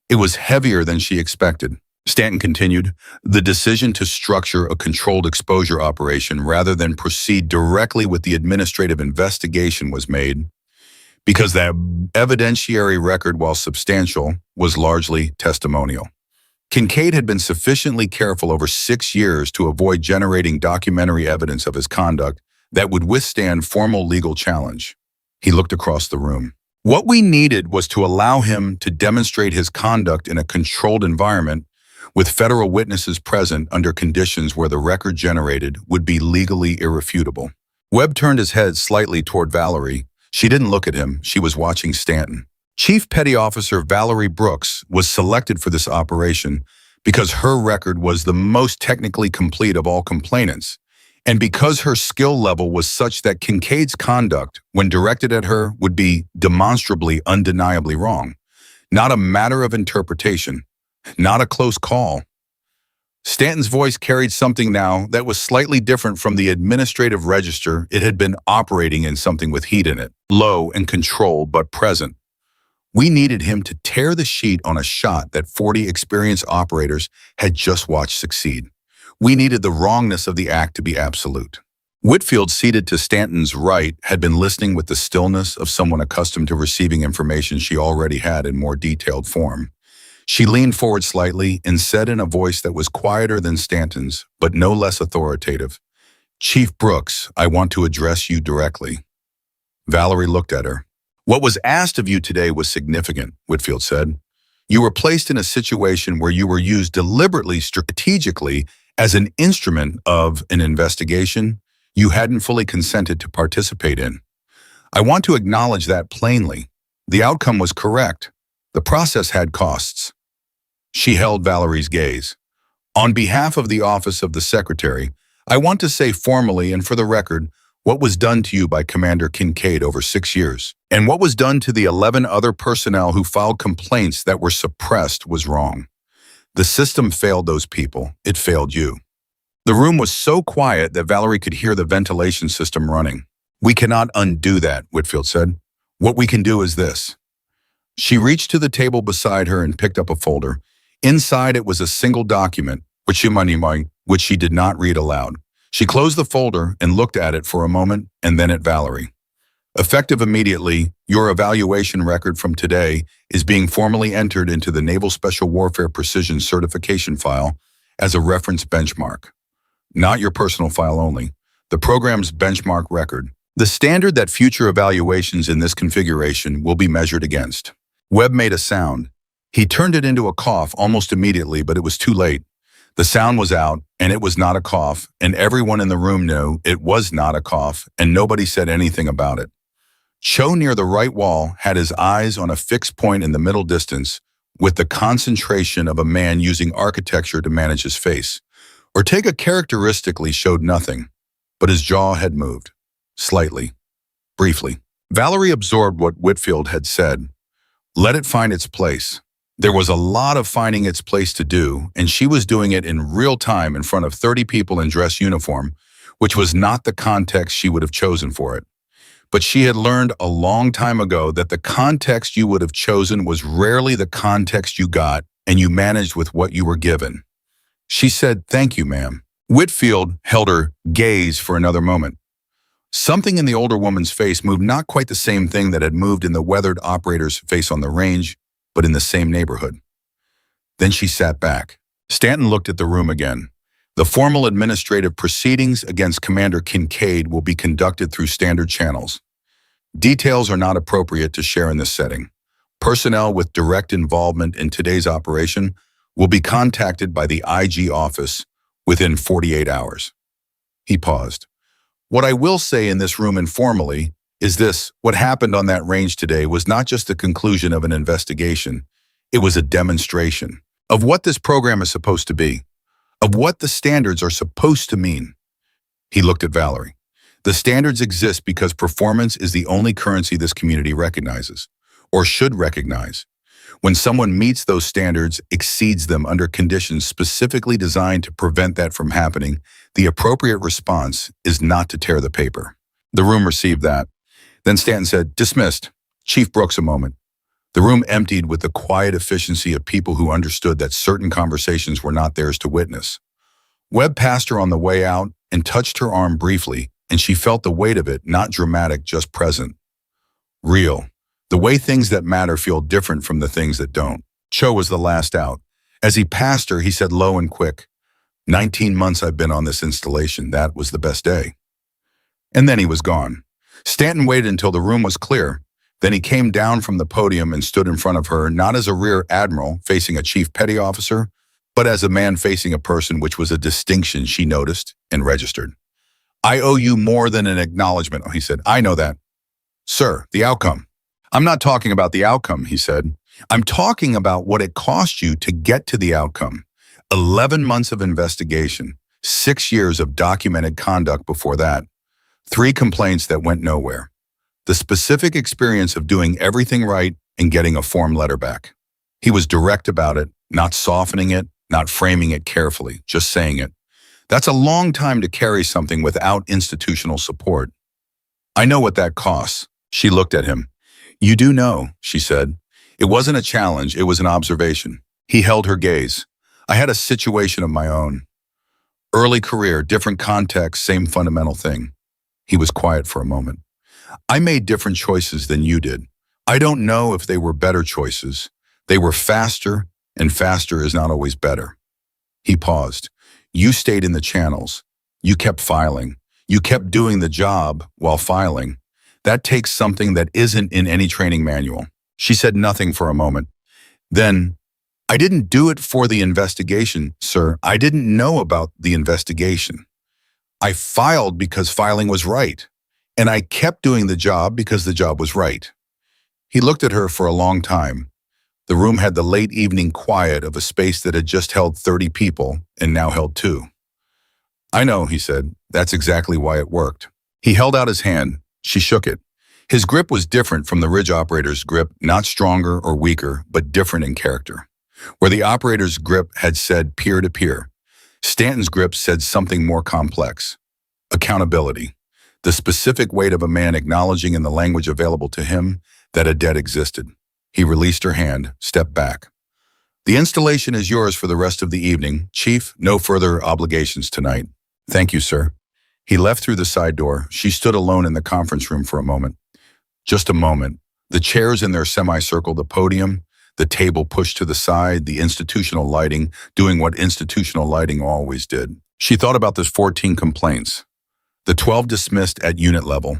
It was heavier than she expected. Stanton continued, the decision to structure a controlled exposure operation rather than proceed directly with the administrative investigation was made because the evidentiary record, while substantial, was largely testimonial. Kincaid had been sufficiently careful over 6 years to avoid generating documentary evidence of his conduct that would withstand formal legal challenge. He looked across the room. What we needed was to allow him to demonstrate his conduct in a controlled environment with federal witnesses present under conditions where the record generated would be legally irrefutable. Webb turned his head slightly toward Valerie. She didn't look at him. She was watching Stanton. Chief Petty Officer Valerie Brooks was selected for this operation because her record was the most technically complete of all complainants, and because her skill level was such that Kincaid's conduct, when directed at her, would be demonstrably, undeniably wrong. Not a matter of interpretation, not a close call. Stanton's voice carried something now that was slightly different from the administrative register it had been operating in, something with heat in it, low and controlled but present. We needed him to tear the sheet on a shot that 40 experienced operators had just watched succeed. We needed the wrongness of the act to be absolute. Whitfield, seated to Stanton's right, had been listening with the stillness of someone accustomed to receiving information she already had in more detailed form. She leaned forward slightly and said in a voice that was quieter than Stanton's, but no less authoritative, "Chief Brooks, I want to address you directly." Valerie looked at her. "What was asked of you today was significant," Whitfield said. "You were placed in a situation where you were used deliberately, strategically, as an instrument of an investigation you hadn't fully consented to participate in. I want to acknowledge that plainly. The outcome was correct. The process had costs." She held Valerie's gaze. "On behalf of the Office of the Secretary, I want to say formally and for the record what was done to you by Commander Kincaid over 6 years, and what was done to the 11 other personnel who filed complaints that were suppressed was wrong. The system failed those people. It failed you." The room was so quiet that Valerie could hear the ventilation system running. "We cannot undo that," Whitfield said. "What we can do is this." She reached to the table beside her and picked up a folder. Inside it was a single document, which she did not read aloud. She closed the folder and looked at it for a moment and then at Valerie. "Effective immediately, your evaluation record from today is being formally entered into the Naval Special Warfare Precision Certification file as a reference benchmark. Not your personal file only, the program's benchmark record, the standard that future evaluations in this configuration will be measured against." Webb made a sound. He turned it into a cough almost immediately, but it was too late. The sound was out, and it was not a cough, and everyone in the room knew it was not a cough, and nobody said anything about it. Cho, near the right wall, had his eyes on a fixed point in the middle distance, with the concentration of a man using architecture to manage his face. Ortega characteristically showed nothing, but his jaw had moved. Slightly. Briefly. Valerie absorbed what Whitfield had said. Let it find its place. There was a lot of finding its place to do, and she was doing it in real time in front of 30 people in dress uniform, which was not the context she would have chosen for it. But she had learned a long time ago that the context you would have chosen was rarely the context you got, and you managed with what you were given. She said, "Thank you, ma'am." Whitfield held her gaze for another moment. Something in the older woman's face moved, not quite the same thing that had moved in the weathered operator's face on the range, but in the same neighborhood. Then she sat back. Stanton looked at the room again. "The formal administrative proceedings against Commander Kincaid will be conducted through standard channels. Details are not appropriate to share in this setting. Personnel with direct involvement in today's operation will be contacted by the IG office within 48 hours. He paused. "What I will say in this room informally is this: what happened on that range today was not just the conclusion of an investigation, it was a demonstration of what this program is supposed to be, of what the standards are supposed to mean." He looked at Valerie. "The standards exist because performance is the only currency this community recognizes, or should recognize. When someone meets those standards, exceeds them under conditions specifically designed to prevent that from happening, the appropriate response is not to tear the paper." The room received that. Then Stanton said, "Dismissed. Chief Brooks, a moment." The room emptied with the quiet efficiency of people who understood that certain conversations were not theirs to witness. Webb passed her on the way out and touched her arm briefly, and she felt the weight of it, not dramatic, just present. Real. The way things that matter feel different from the things that don't. Cho was the last out. As he passed her, he said low and quick, 19 months I've been on this installation. That was the best day." And then he was gone. Stanton waited until the room was clear. Then he came down from the podium and stood in front of her, not as a rear admiral facing a chief petty officer, but as a man facing a person, which was a distinction she noticed and registered. "I owe you more than an acknowledgement," he said. "I know that." "Sir, the outcome." "I'm not talking about the outcome," he said. "I'm talking about what it cost you to get to the outcome. 11 months of investigation, 6 years of documented conduct before that, 3 complaints that went nowhere. The specific experience of doing everything right and getting a form letter back." He was direct about it, not softening it, not framing it carefully, just saying it. That's a long time to carry something without institutional support. "I know what that costs." She looked at him. "You do know," she said. It wasn't a challenge, it was an observation. He held her gaze. I had a situation of my own. Early career, different context, same fundamental thing. He was quiet for a moment. I made different choices than you did. I don't know if they were better choices. They were faster, and faster is not always better. He paused. You stayed in the channels. You kept filing. You kept doing the job while filing. That takes something that isn't in any training manual. She said nothing for a moment. Then, I didn't do it for the investigation, sir. I didn't know about the investigation. I filed because filing was right. And I kept doing the job because the job was right. He looked at her for a long time. The room had the late evening quiet of a space that had just held 30 people and now held 2. I know, he said. That's exactly why it worked. He held out his hand. She shook it. His grip was different from the ridge operator's grip, not stronger or weaker, but different in character. Where the operator's grip had said peer-to-peer, Stanton's grip said something more complex. Accountability. The specific weight of a man acknowledging in the language available to him that a debt existed. He released her hand, stepped back. The installation is yours for the rest of the evening. Chief, no further obligations tonight. Thank you, sir. He left through the side door. She stood alone in the conference room for a moment. Just a moment. The chairs in their semicircle, the podium, the table pushed to the side, the institutional lighting, doing what institutional lighting always did. She thought about the 14 complaints. The 12 dismissed at unit level.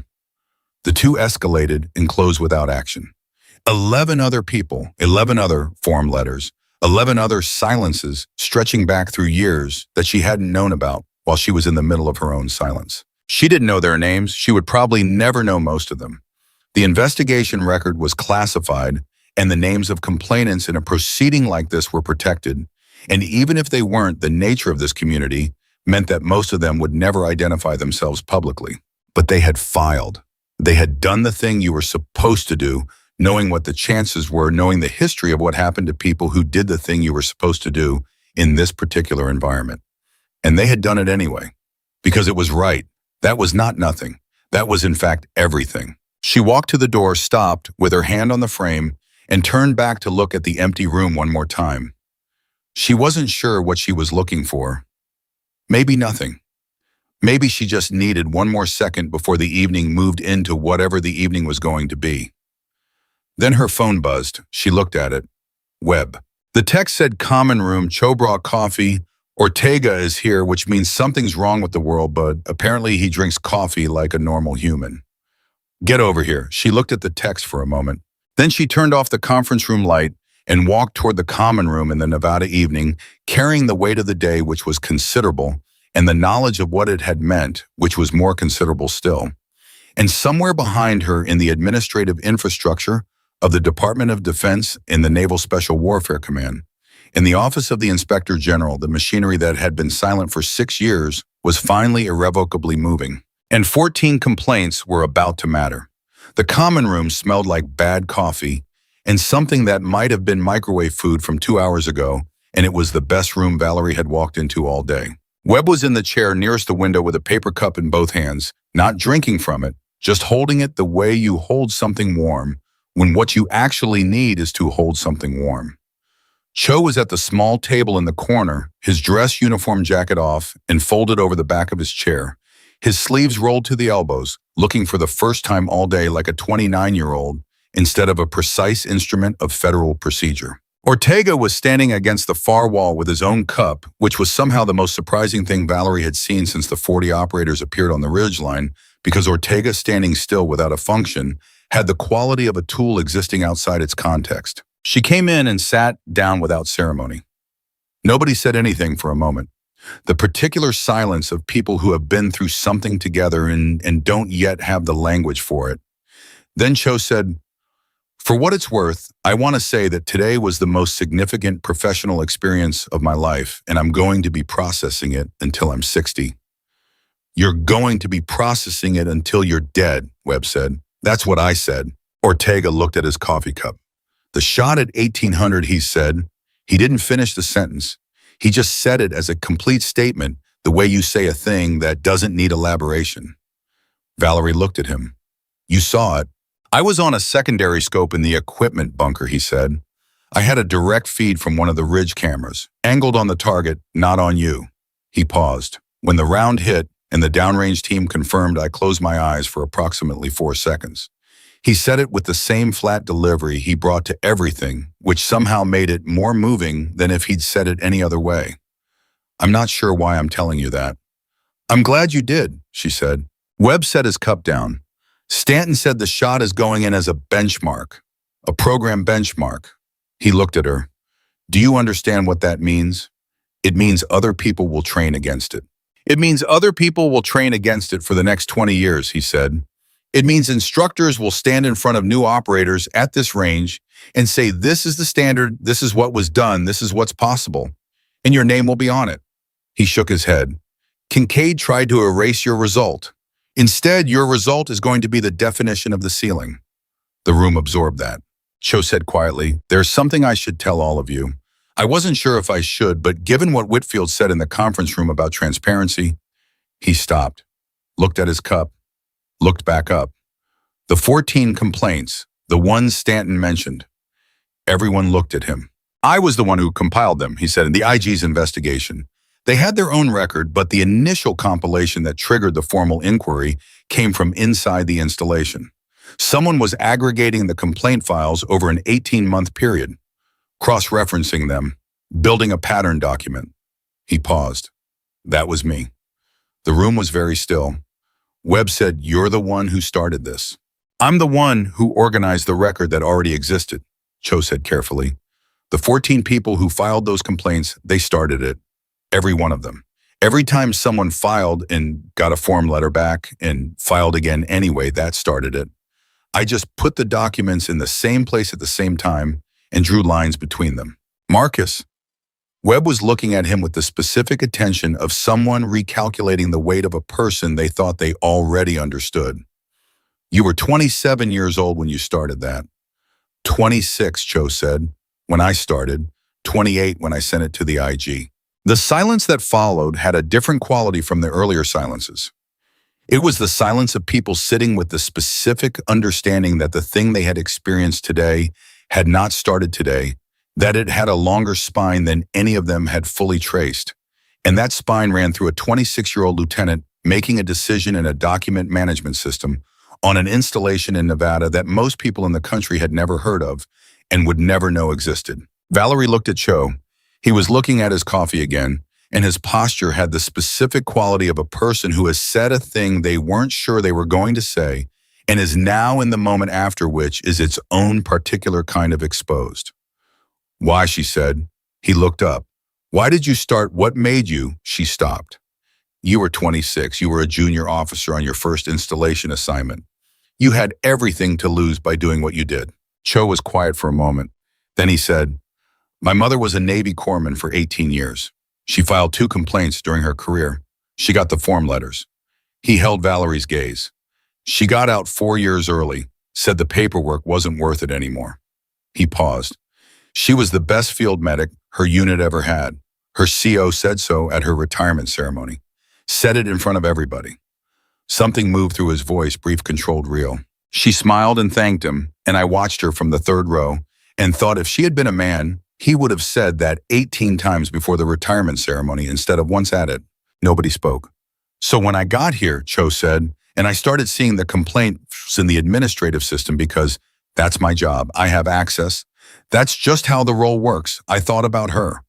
The 2 escalated and closed without action. 11 other people, 11 other form letters, 11 other silences stretching back through years that she hadn't known about while she was in the middle of her own silence. She didn't know their names. She would probably never know most of them. The investigation record was classified, and the names of complainants in a proceeding like this were protected. And even if they weren't, the nature of this community meant that most of them would never identify themselves publicly. But they had filed. They had done the thing you were supposed to do, knowing what the chances were, knowing the history of what happened to people who did the thing you were supposed to do in this particular environment. And they had done it anyway, because it was right. That was not nothing. That was, in fact, everything. She walked to the door, stopped with her hand on the frame, and turned back to look at the empty room one more time. She wasn't sure what she was looking for. Maybe nothing. Maybe she just needed one more second before the evening moved into whatever the evening was going to be. Then her phone buzzed. She looked at it. Webb. The text said, "Common room, Chobra coffee. Ortega is here, which means something's wrong with the world, but apparently he drinks coffee like a normal human." Get over here. She looked at the text for a moment. Then she turned off the conference room light and walked toward the common room in the Nevada evening, carrying the weight of the day, which was considerable, and the knowledge of what it had meant, which was more considerable still. And somewhere behind her in the administrative infrastructure of the Department of Defense and the Naval Special Warfare Command, in the Office of the Inspector General, the machinery that had been silent for 6 years was finally irrevocably moving. And 14 complaints were about to matter. The common room smelled like bad coffee and something that might have been microwave food from 2 hours ago, and it was the best room Valerie had walked into all day. Webb was in the chair nearest the window with a paper cup in both hands, not drinking from it, just holding it the way you hold something warm, when what you actually need is to hold something warm. Cho was at the small table in the corner, his dress uniform jacket off and folded over the back of his chair, his sleeves rolled to the elbows, looking for the first time all day like a 29-year-old instead of a precise instrument of federal procedure. Ortega was standing against the far wall with his own cup, which was somehow the most surprising thing Valerie had seen since the 40 operators appeared on the ridgeline, because Ortega standing still without a function had the quality of a tool existing outside its context. She came in and sat down without ceremony. Nobody said anything for a moment. The particular silence of people who have been through something together and don't yet have the language for it. Then Cho said, "For what it's worth, I want to say that today was the most significant professional experience of my life, and I'm going to be processing it until I'm 60. You're going to be processing it until you're dead," Webb said. "That's what I said." Ortega looked at his coffee cup. "The shot at 1800, he said." He didn't finish the sentence. He just said it as a complete statement, the way you say a thing that doesn't need elaboration. Valerie looked at him. "You saw it." I was on a secondary scope in the equipment bunker, he said. I had a direct feed from one of the ridge cameras, angled on the target, not on you. He paused. When the round hit and the downrange team confirmed, I closed my eyes for approximately 4 seconds. He said it with the same flat delivery he brought to everything, which somehow made it more moving than if he'd said it any other way. I'm not sure why I'm telling you that. I'm glad you did, she said. Webb set his cup down. Stanton said the shot is going in as a benchmark, a program benchmark. He looked at her. Do you understand what that means? It means other people will train against it. It means other people will train against it for the next 20 years, he said. It means instructors will stand in front of new operators at this range and say, this is the standard, this is what was done, this is what's possible, and your name will be on it. He shook his head. Kincaid tried to erase your result. Instead, your result is going to be the definition of the ceiling. The room absorbed that. Cho said quietly, there's something I should tell all of you. I wasn't sure if I should, but given what Whitfield said in the conference room about transparency, he stopped, looked at his cup, looked back up. The 14 complaints, the ones Stanton mentioned. Everyone looked at him. I was the one who compiled them, he said, in the IG's investigation. They had their own record, but the initial compilation that triggered the formal inquiry came from inside the installation. Someone was aggregating the complaint files over an 18-month period, cross-referencing them, building a pattern document. He paused. That was me. The room was very still. Webb said, you're the one who started this. I'm the one who organized the record that already existed, Cho said carefully. The 14 people who filed those complaints, they started it. Every one of them. Every time someone filed and got a form letter back and filed again anyway, that started it. I just put the documents in the same place at the same time and drew lines between them. Marcus. Webb was looking at him with the specific attention of someone recalculating the weight of a person they thought they already understood. You were 27 years old when you started that. 26, Cho said, when I started. 28 when I sent it to the IG. The silence that followed had a different quality from the earlier silences. It was the silence of people sitting with the specific understanding that the thing they had experienced today had not started today, that it had a longer spine than any of them had fully traced. And that spine ran through a 26-year-old lieutenant making a decision in a document management system on an installation in Nevada that most people in the country had never heard of and would never know existed. Valerie looked at Cho. He was looking at his coffee again, and his posture had the specific quality of a person who has said a thing they weren't sure they were going to say and is now in the moment after which is its own particular kind of exposed. Why, she said. He looked up. Why did you start? What made you? She stopped. You were 26. You were a junior officer on your first installation assignment. You had everything to lose by doing what you did. Cho was quiet for a moment. Then he said, my mother was a Navy corpsman for 18 years. She filed 2 complaints during her career. She got the form letters. He held Valerie's gaze. She got out 4 years early, said the paperwork wasn't worth it anymore. He paused. She was the best field medic her unit ever had. Her CO said so at her retirement ceremony. Said it in front of everybody. Something moved through his voice, brief, controlled, real. She smiled and thanked him, and I watched her from the 3rd row and thought if she had been a man, he would have said that 18 times before the retirement ceremony instead of once at it. Nobody spoke. So when I got here, Cho said, and I started seeing the complaints in the administrative system because that's my job. I have access. That's just how the role works. I thought about her.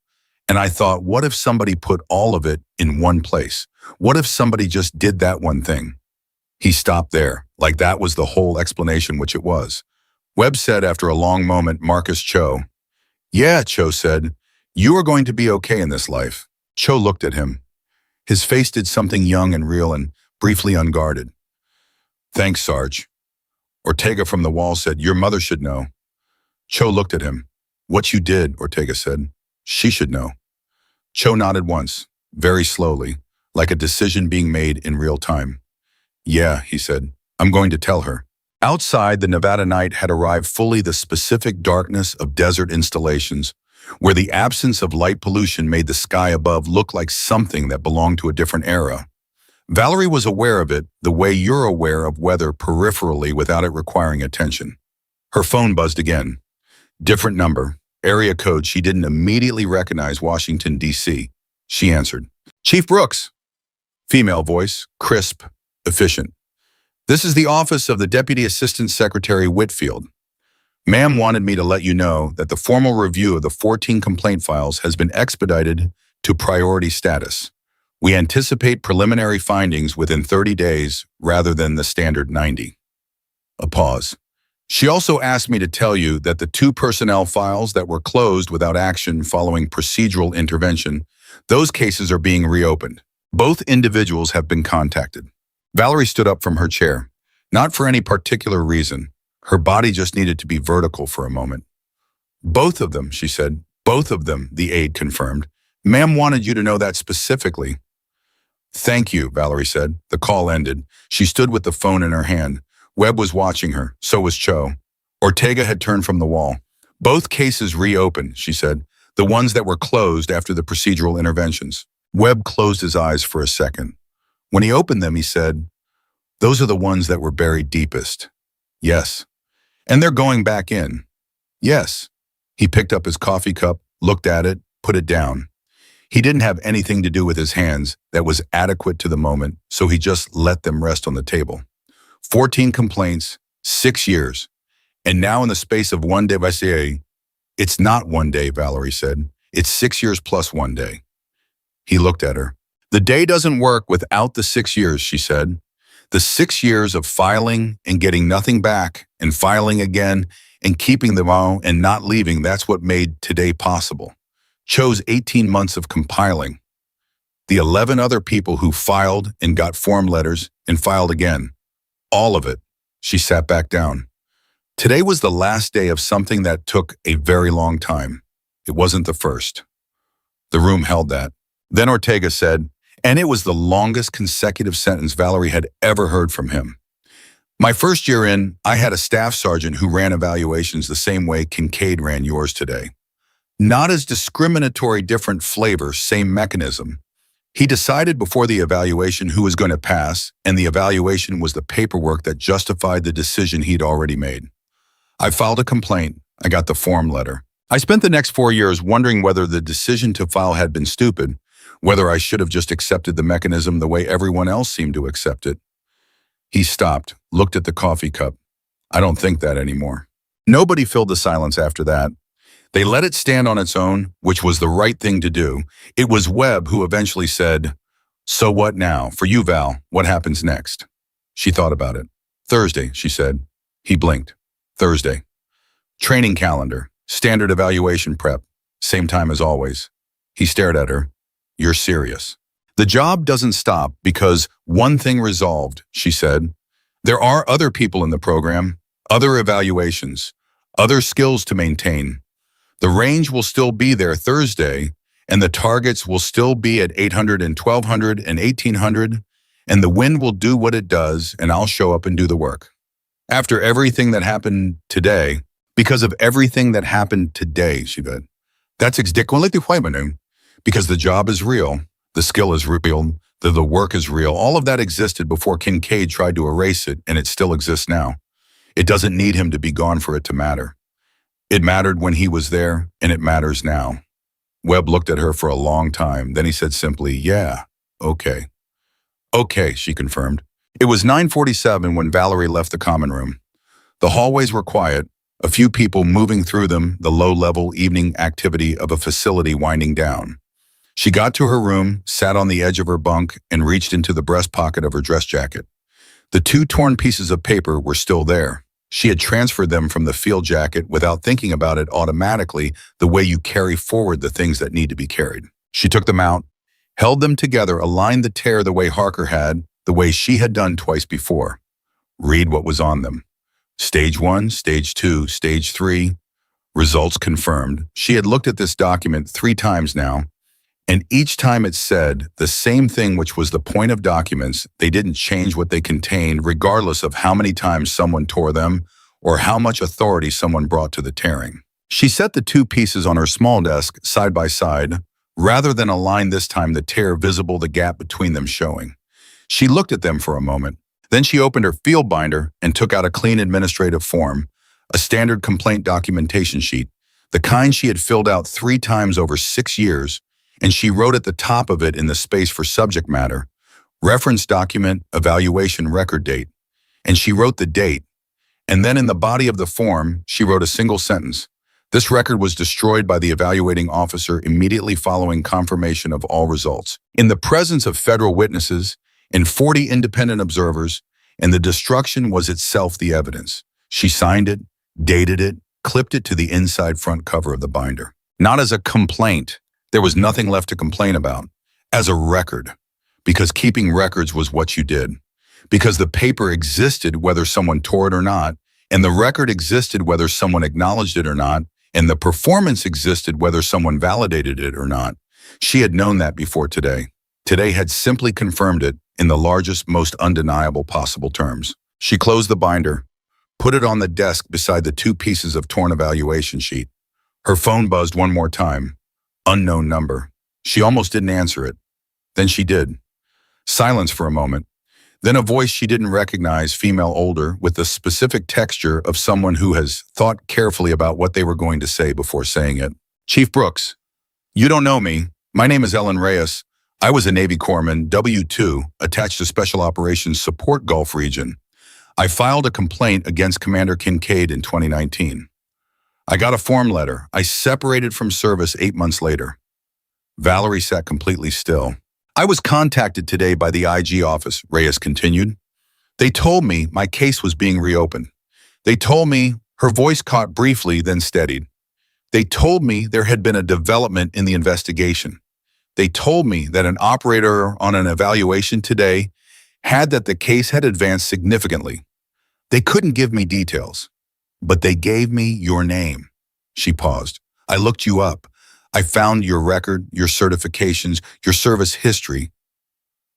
And I thought, what if somebody put all of it in one place? What if somebody just did that one thing? He stopped there, like that was the whole explanation, which it was. Webb said after a long moment, Marcus Cho. Yeah, Cho said, you are going to be okay in this life. Cho looked at him. His face did something young and real and briefly unguarded. Thanks, Sarge. Ortega from the wall said, your mother should know. Cho looked at him. What you did, Ortega said. She should know. Cho nodded once, very slowly, like a decision being made in real time. Yeah, he said, I'm going to tell her. Outside, the Nevada night had arrived fully the specific darkness of desert installations, where the absence of light pollution made the sky above look like something that belonged to a different era. Valerie was aware of it the way you're aware of weather peripherally without it requiring attention. Her phone buzzed again. Different number, area code she didn't immediately recognize Washington, D.C. She answered. Chief Brooks. Female voice, crisp, efficient. This is the office of the Deputy Assistant Secretary Whitfield. Ma'am wanted me to let you know that the formal review of the 14 complaint files has been expedited to priority status. We anticipate preliminary findings within 30 days rather than the standard 90. A pause. She also asked me to tell you that the 2 personnel files that were closed without action following procedural intervention, those cases are being reopened. Both individuals have been contacted. Valerie stood up from her chair. Not for any particular reason. Her body just needed to be vertical for a moment. Both of them, she said. Both of them, the aide confirmed. Ma'am wanted you to know that specifically. Thank you, Valerie said. The call ended. She stood with the phone in her hand. Webb was watching her. So was Cho. Ortega had turned from the wall. Both cases reopened, she said. The ones that were closed after the procedural interventions. Webb closed his eyes for a second. When he opened them, he said, those are the ones that were buried deepest. Yes. And they're going back in. Yes. He picked up his coffee cup, looked at it, put it down. He didn't have anything to do with his hands that was adequate to the moment, so he just let them rest on the table. 14 complaints, 6 years. And now in the space of 1 day, it's not 1 day, Valerie said. It's 6 years plus 1 day. He looked at her. The day doesn't work without the 6 years, she said. The 6 years of filing and getting nothing back and filing again and keeping them all and not leaving, that's what made today possible. Chose 18 months of compiling. The 11 other people who filed and got form letters and filed again. All of it. She sat back down. Today was the last day of something that took a very long time. It wasn't the first. The room held that. Then Ortega said, and it was the longest consecutive sentence Valerie had ever heard from him. My first year in, I had a staff sergeant who ran evaluations the same way Kincaid ran yours today. Not as discriminatory, different flavor, same mechanism. He decided before the evaluation who was going to pass, and the evaluation was the paperwork that justified the decision he'd already made. I filed a complaint. I got the form letter. I spent the next 4 years wondering whether the decision to file had been stupid, whether I should have just accepted the mechanism the way everyone else seemed to accept it. He stopped, looked at the coffee cup. I don't think that anymore. Nobody filled the silence after that. They let it stand on its own, which was the right thing to do. It was Webb who eventually said, so what now? For you, Val, what happens next? She thought about it. Thursday, she said. He blinked. Thursday. Training calendar, standard evaluation prep, same time as always. He stared at her. You're serious. The job doesn't stop because one thing resolved, she said. There are other people in the program, other evaluations, other skills to maintain. The range will still be there Thursday, and the targets will still be at 800 and 1200 and 1800, and the wind will do what it does, and I'll show up and do the work. After everything that happened today, because of everything that happened today, she said. That's exactly because the job is real, the skill is real, the work is real. All of that existed before Kincaid tried to erase it, and it still exists now. It doesn't need him to be gone for it to matter. It mattered when he was there, and it matters now. Webb looked at her for a long time. Then he said simply, yeah, okay. Okay, she confirmed. It was 9:47 when Valerie left the common room. The hallways were quiet, a few people moving through them, the low-level evening activity of a facility winding down. She got to her room, sat on the edge of her bunk, and reached into the breast pocket of her dress jacket. The 2 torn pieces of paper were still there. She had transferred them from the field jacket without thinking about it automatically, the way you carry forward the things that need to be carried. She took them out, held them together, aligned the tear the way Harker had, the way she had done twice before. Read what was on them. Stage 1, Stage 2, Stage 3. Results confirmed. She had looked at this document 3 times now, and each time it said the same thing, which was the point of documents. They didn't change what they contained, regardless of how many times someone tore them or how much authority someone brought to the tearing. She set the 2 pieces on her small desk side by side, rather than align this time the tear visible, the gap between them showing. She looked at them for a moment. Then she opened her field binder and took out a clean administrative form, a standard complaint documentation sheet, the kind she had filled out 3 times over 6 years, and she wrote at the top of it in the space for subject matter, reference document, evaluation record date. And she wrote the date. And then in the body of the form, she wrote a single sentence. This record was destroyed by the evaluating officer immediately following confirmation of all results. In the presence of federal witnesses and 40 independent observers, and the destruction was itself the evidence. She signed it, dated it, clipped it to the inside front cover of the binder. Not as a complaint. There was nothing left to complain about. As a record. Because keeping records was what you did. Because the paper existed whether someone tore it or not, and the record existed whether someone acknowledged it or not, and the performance existed whether someone validated it or not. She had known that before today. Today had simply confirmed it in the largest, most undeniable possible terms. She closed the binder, put it on the desk beside the 2 pieces of torn evaluation sheet. Her phone buzzed one more time. Unknown number. She almost didn't answer it. Then she did. Silence for a moment. Then a voice she didn't recognize, female, older, with the specific texture of someone who has thought carefully about what they were going to say before saying it. Chief Brooks, you don't know me. My name is Ellen Reyes. I was a Navy corpsman, W-2, attached to Special Operations Support Gulf Region. I filed a complaint against Commander Kincaid in 2019. I got a form letter. I separated from service 8 months later. Valerie sat completely still. I was contacted today by the IG office, Reyes continued. They told me my case was being reopened. They told me, her voice caught briefly, then steadied. They told me there had been a development in the investigation. They told me that an operator on an evaluation today had that the case had advanced significantly. They couldn't give me details, but they gave me your name. She paused. I looked you up. I found your record, your certifications, your service history.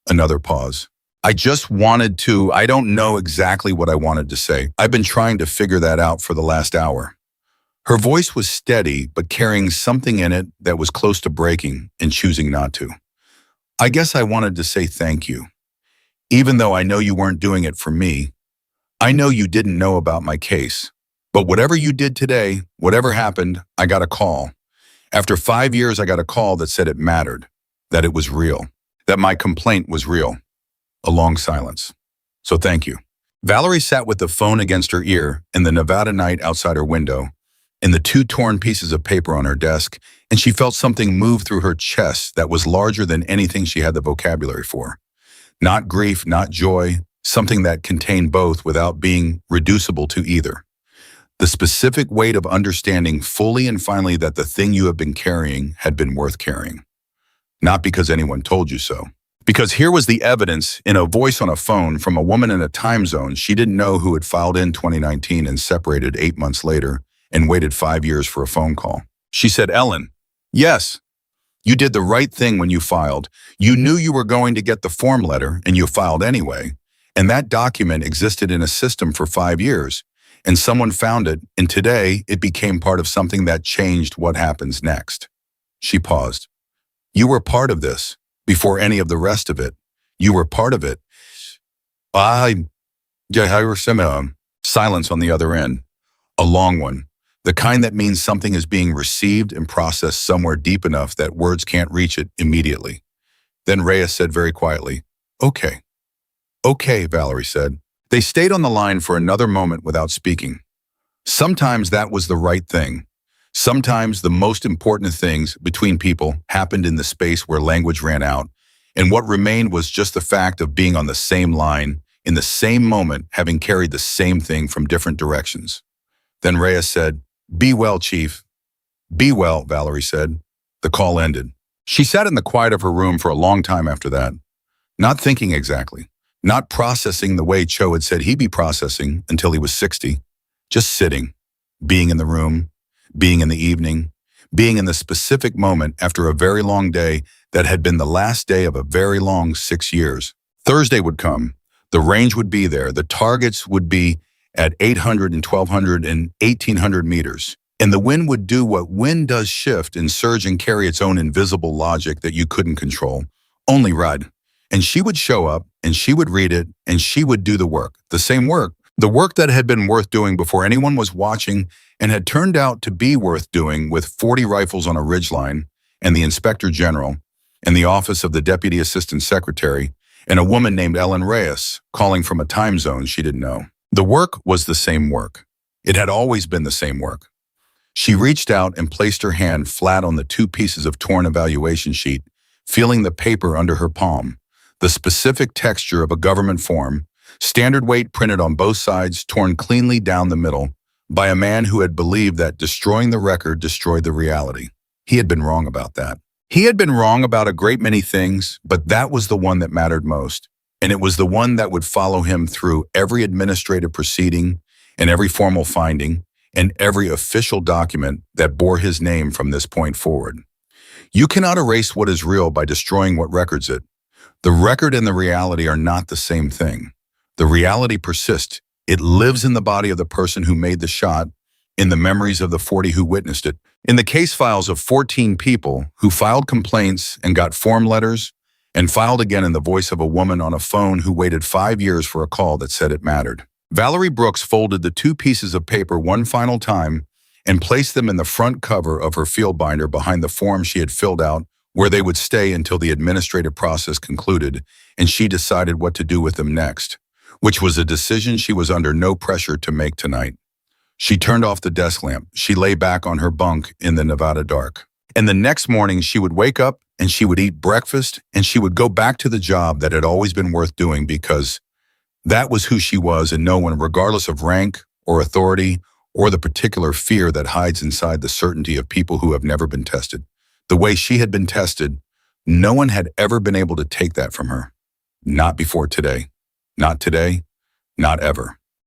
Another pause. I don't know exactly what I wanted to say. I've been trying to figure that out for the last hour. Her voice was steady, but carrying something in it that was close to breaking and choosing not to. I guess I wanted to say thank you. Even though I know you weren't doing it for me, I know you didn't know about my case. But whatever you did today, whatever happened, I got a call. After 5 years, I got a call that said it mattered, that it was real, that my complaint was real. A long silence. So thank you. Valerie sat with the phone against her ear in the Nevada night outside her window, and the 2 torn pieces of paper on her desk, and she felt something move through her chest that was larger than anything she had the vocabulary for. Not grief, not joy, something that contained both without being reducible to either. The specific weight of understanding fully and finally that the thing you have been carrying had been worth carrying. Not because anyone told you so. Because here was the evidence in a voice on a phone from a woman in a time zone she didn't know who had filed in 2019 and separated 8 months later and waited 5 years for a phone call. She said, Ellen, yes, you did the right thing when you filed. You knew you were going to get the form letter and you filed anyway. And that document existed in a system for 5 years. And someone found it, and today it became part of something that changed what happens next. She paused. You were part of this, before any of the rest of it. You were part of it. Silence on the other end. A long one. The kind that means something is being received and processed somewhere deep enough that words can't reach it immediately. Then Reyes said very quietly, Okay. Okay, Valerie said. They stayed on the line for another moment without speaking. Sometimes that was the right thing. Sometimes the most important things between people happened in the space where language ran out, and what remained was just the fact of being on the same line, in the same moment, having carried the same thing from different directions. Then Reyes said, Be well, Chief. Be well, Valerie said. The call ended. She sat in the quiet of her room for a long time after that, not thinking exactly. Not processing the way Cho had said he'd be processing until he was 60. Just sitting, being in the room, being in the evening, being in the specific moment after a very long day that had been the last day of a very long 6 years. Thursday would come. The range would be there. The targets would be at 800 and 1200 and 1800 meters. And the wind would do what wind does, shift and surge and carry its own invisible logic that you couldn't control. Only ride. And she would show up, and she would read it, and she would do the work. The same work. The work that had been worth doing before anyone was watching and had turned out to be worth doing with 40 rifles on a ridgeline and the Inspector General and the Office of the Deputy Assistant Secretary and a woman named Ellen Reyes calling from a time zone she didn't know. The work was the same work. It had always been the same work. She reached out and placed her hand flat on the 2 pieces of torn evaluation sheet, feeling the paper under her palm, the specific texture of a government form, standard weight printed on both sides, torn cleanly down the middle, by a man who had believed that destroying the record destroyed the reality. He had been wrong about that. He had been wrong about a great many things, but that was the one that mattered most. And it was the one that would follow him through every administrative proceeding and every formal finding and every official document that bore his name from this point forward. You cannot erase what is real by destroying what records it. The record and the reality are not the same thing. The reality persists. It lives in the body of the person who made the shot, in the memories of the 40 who witnessed it, in the case files of 14 people who filed complaints and got form letters and filed again in the voice of a woman on a phone who waited 5 years for a call that said it mattered. Valerie Brooks folded the 2 pieces of paper one final time and placed them in the front cover of her field binder behind the form she had filled out, where they would stay until the administrative process concluded and she decided what to do with them next, which was a decision she was under no pressure to make tonight. She turned off the desk lamp. She lay back on her bunk in the Nevada dark. And the next morning she would wake up and she would eat breakfast and she would go back to the job that had always been worth doing because that was who she was, and no one, regardless of rank or authority or the particular fear that hides inside the certainty of people who have never been tested. The way she had been tested, no one had ever been able to take that from her. Not before today. Not today. Not ever.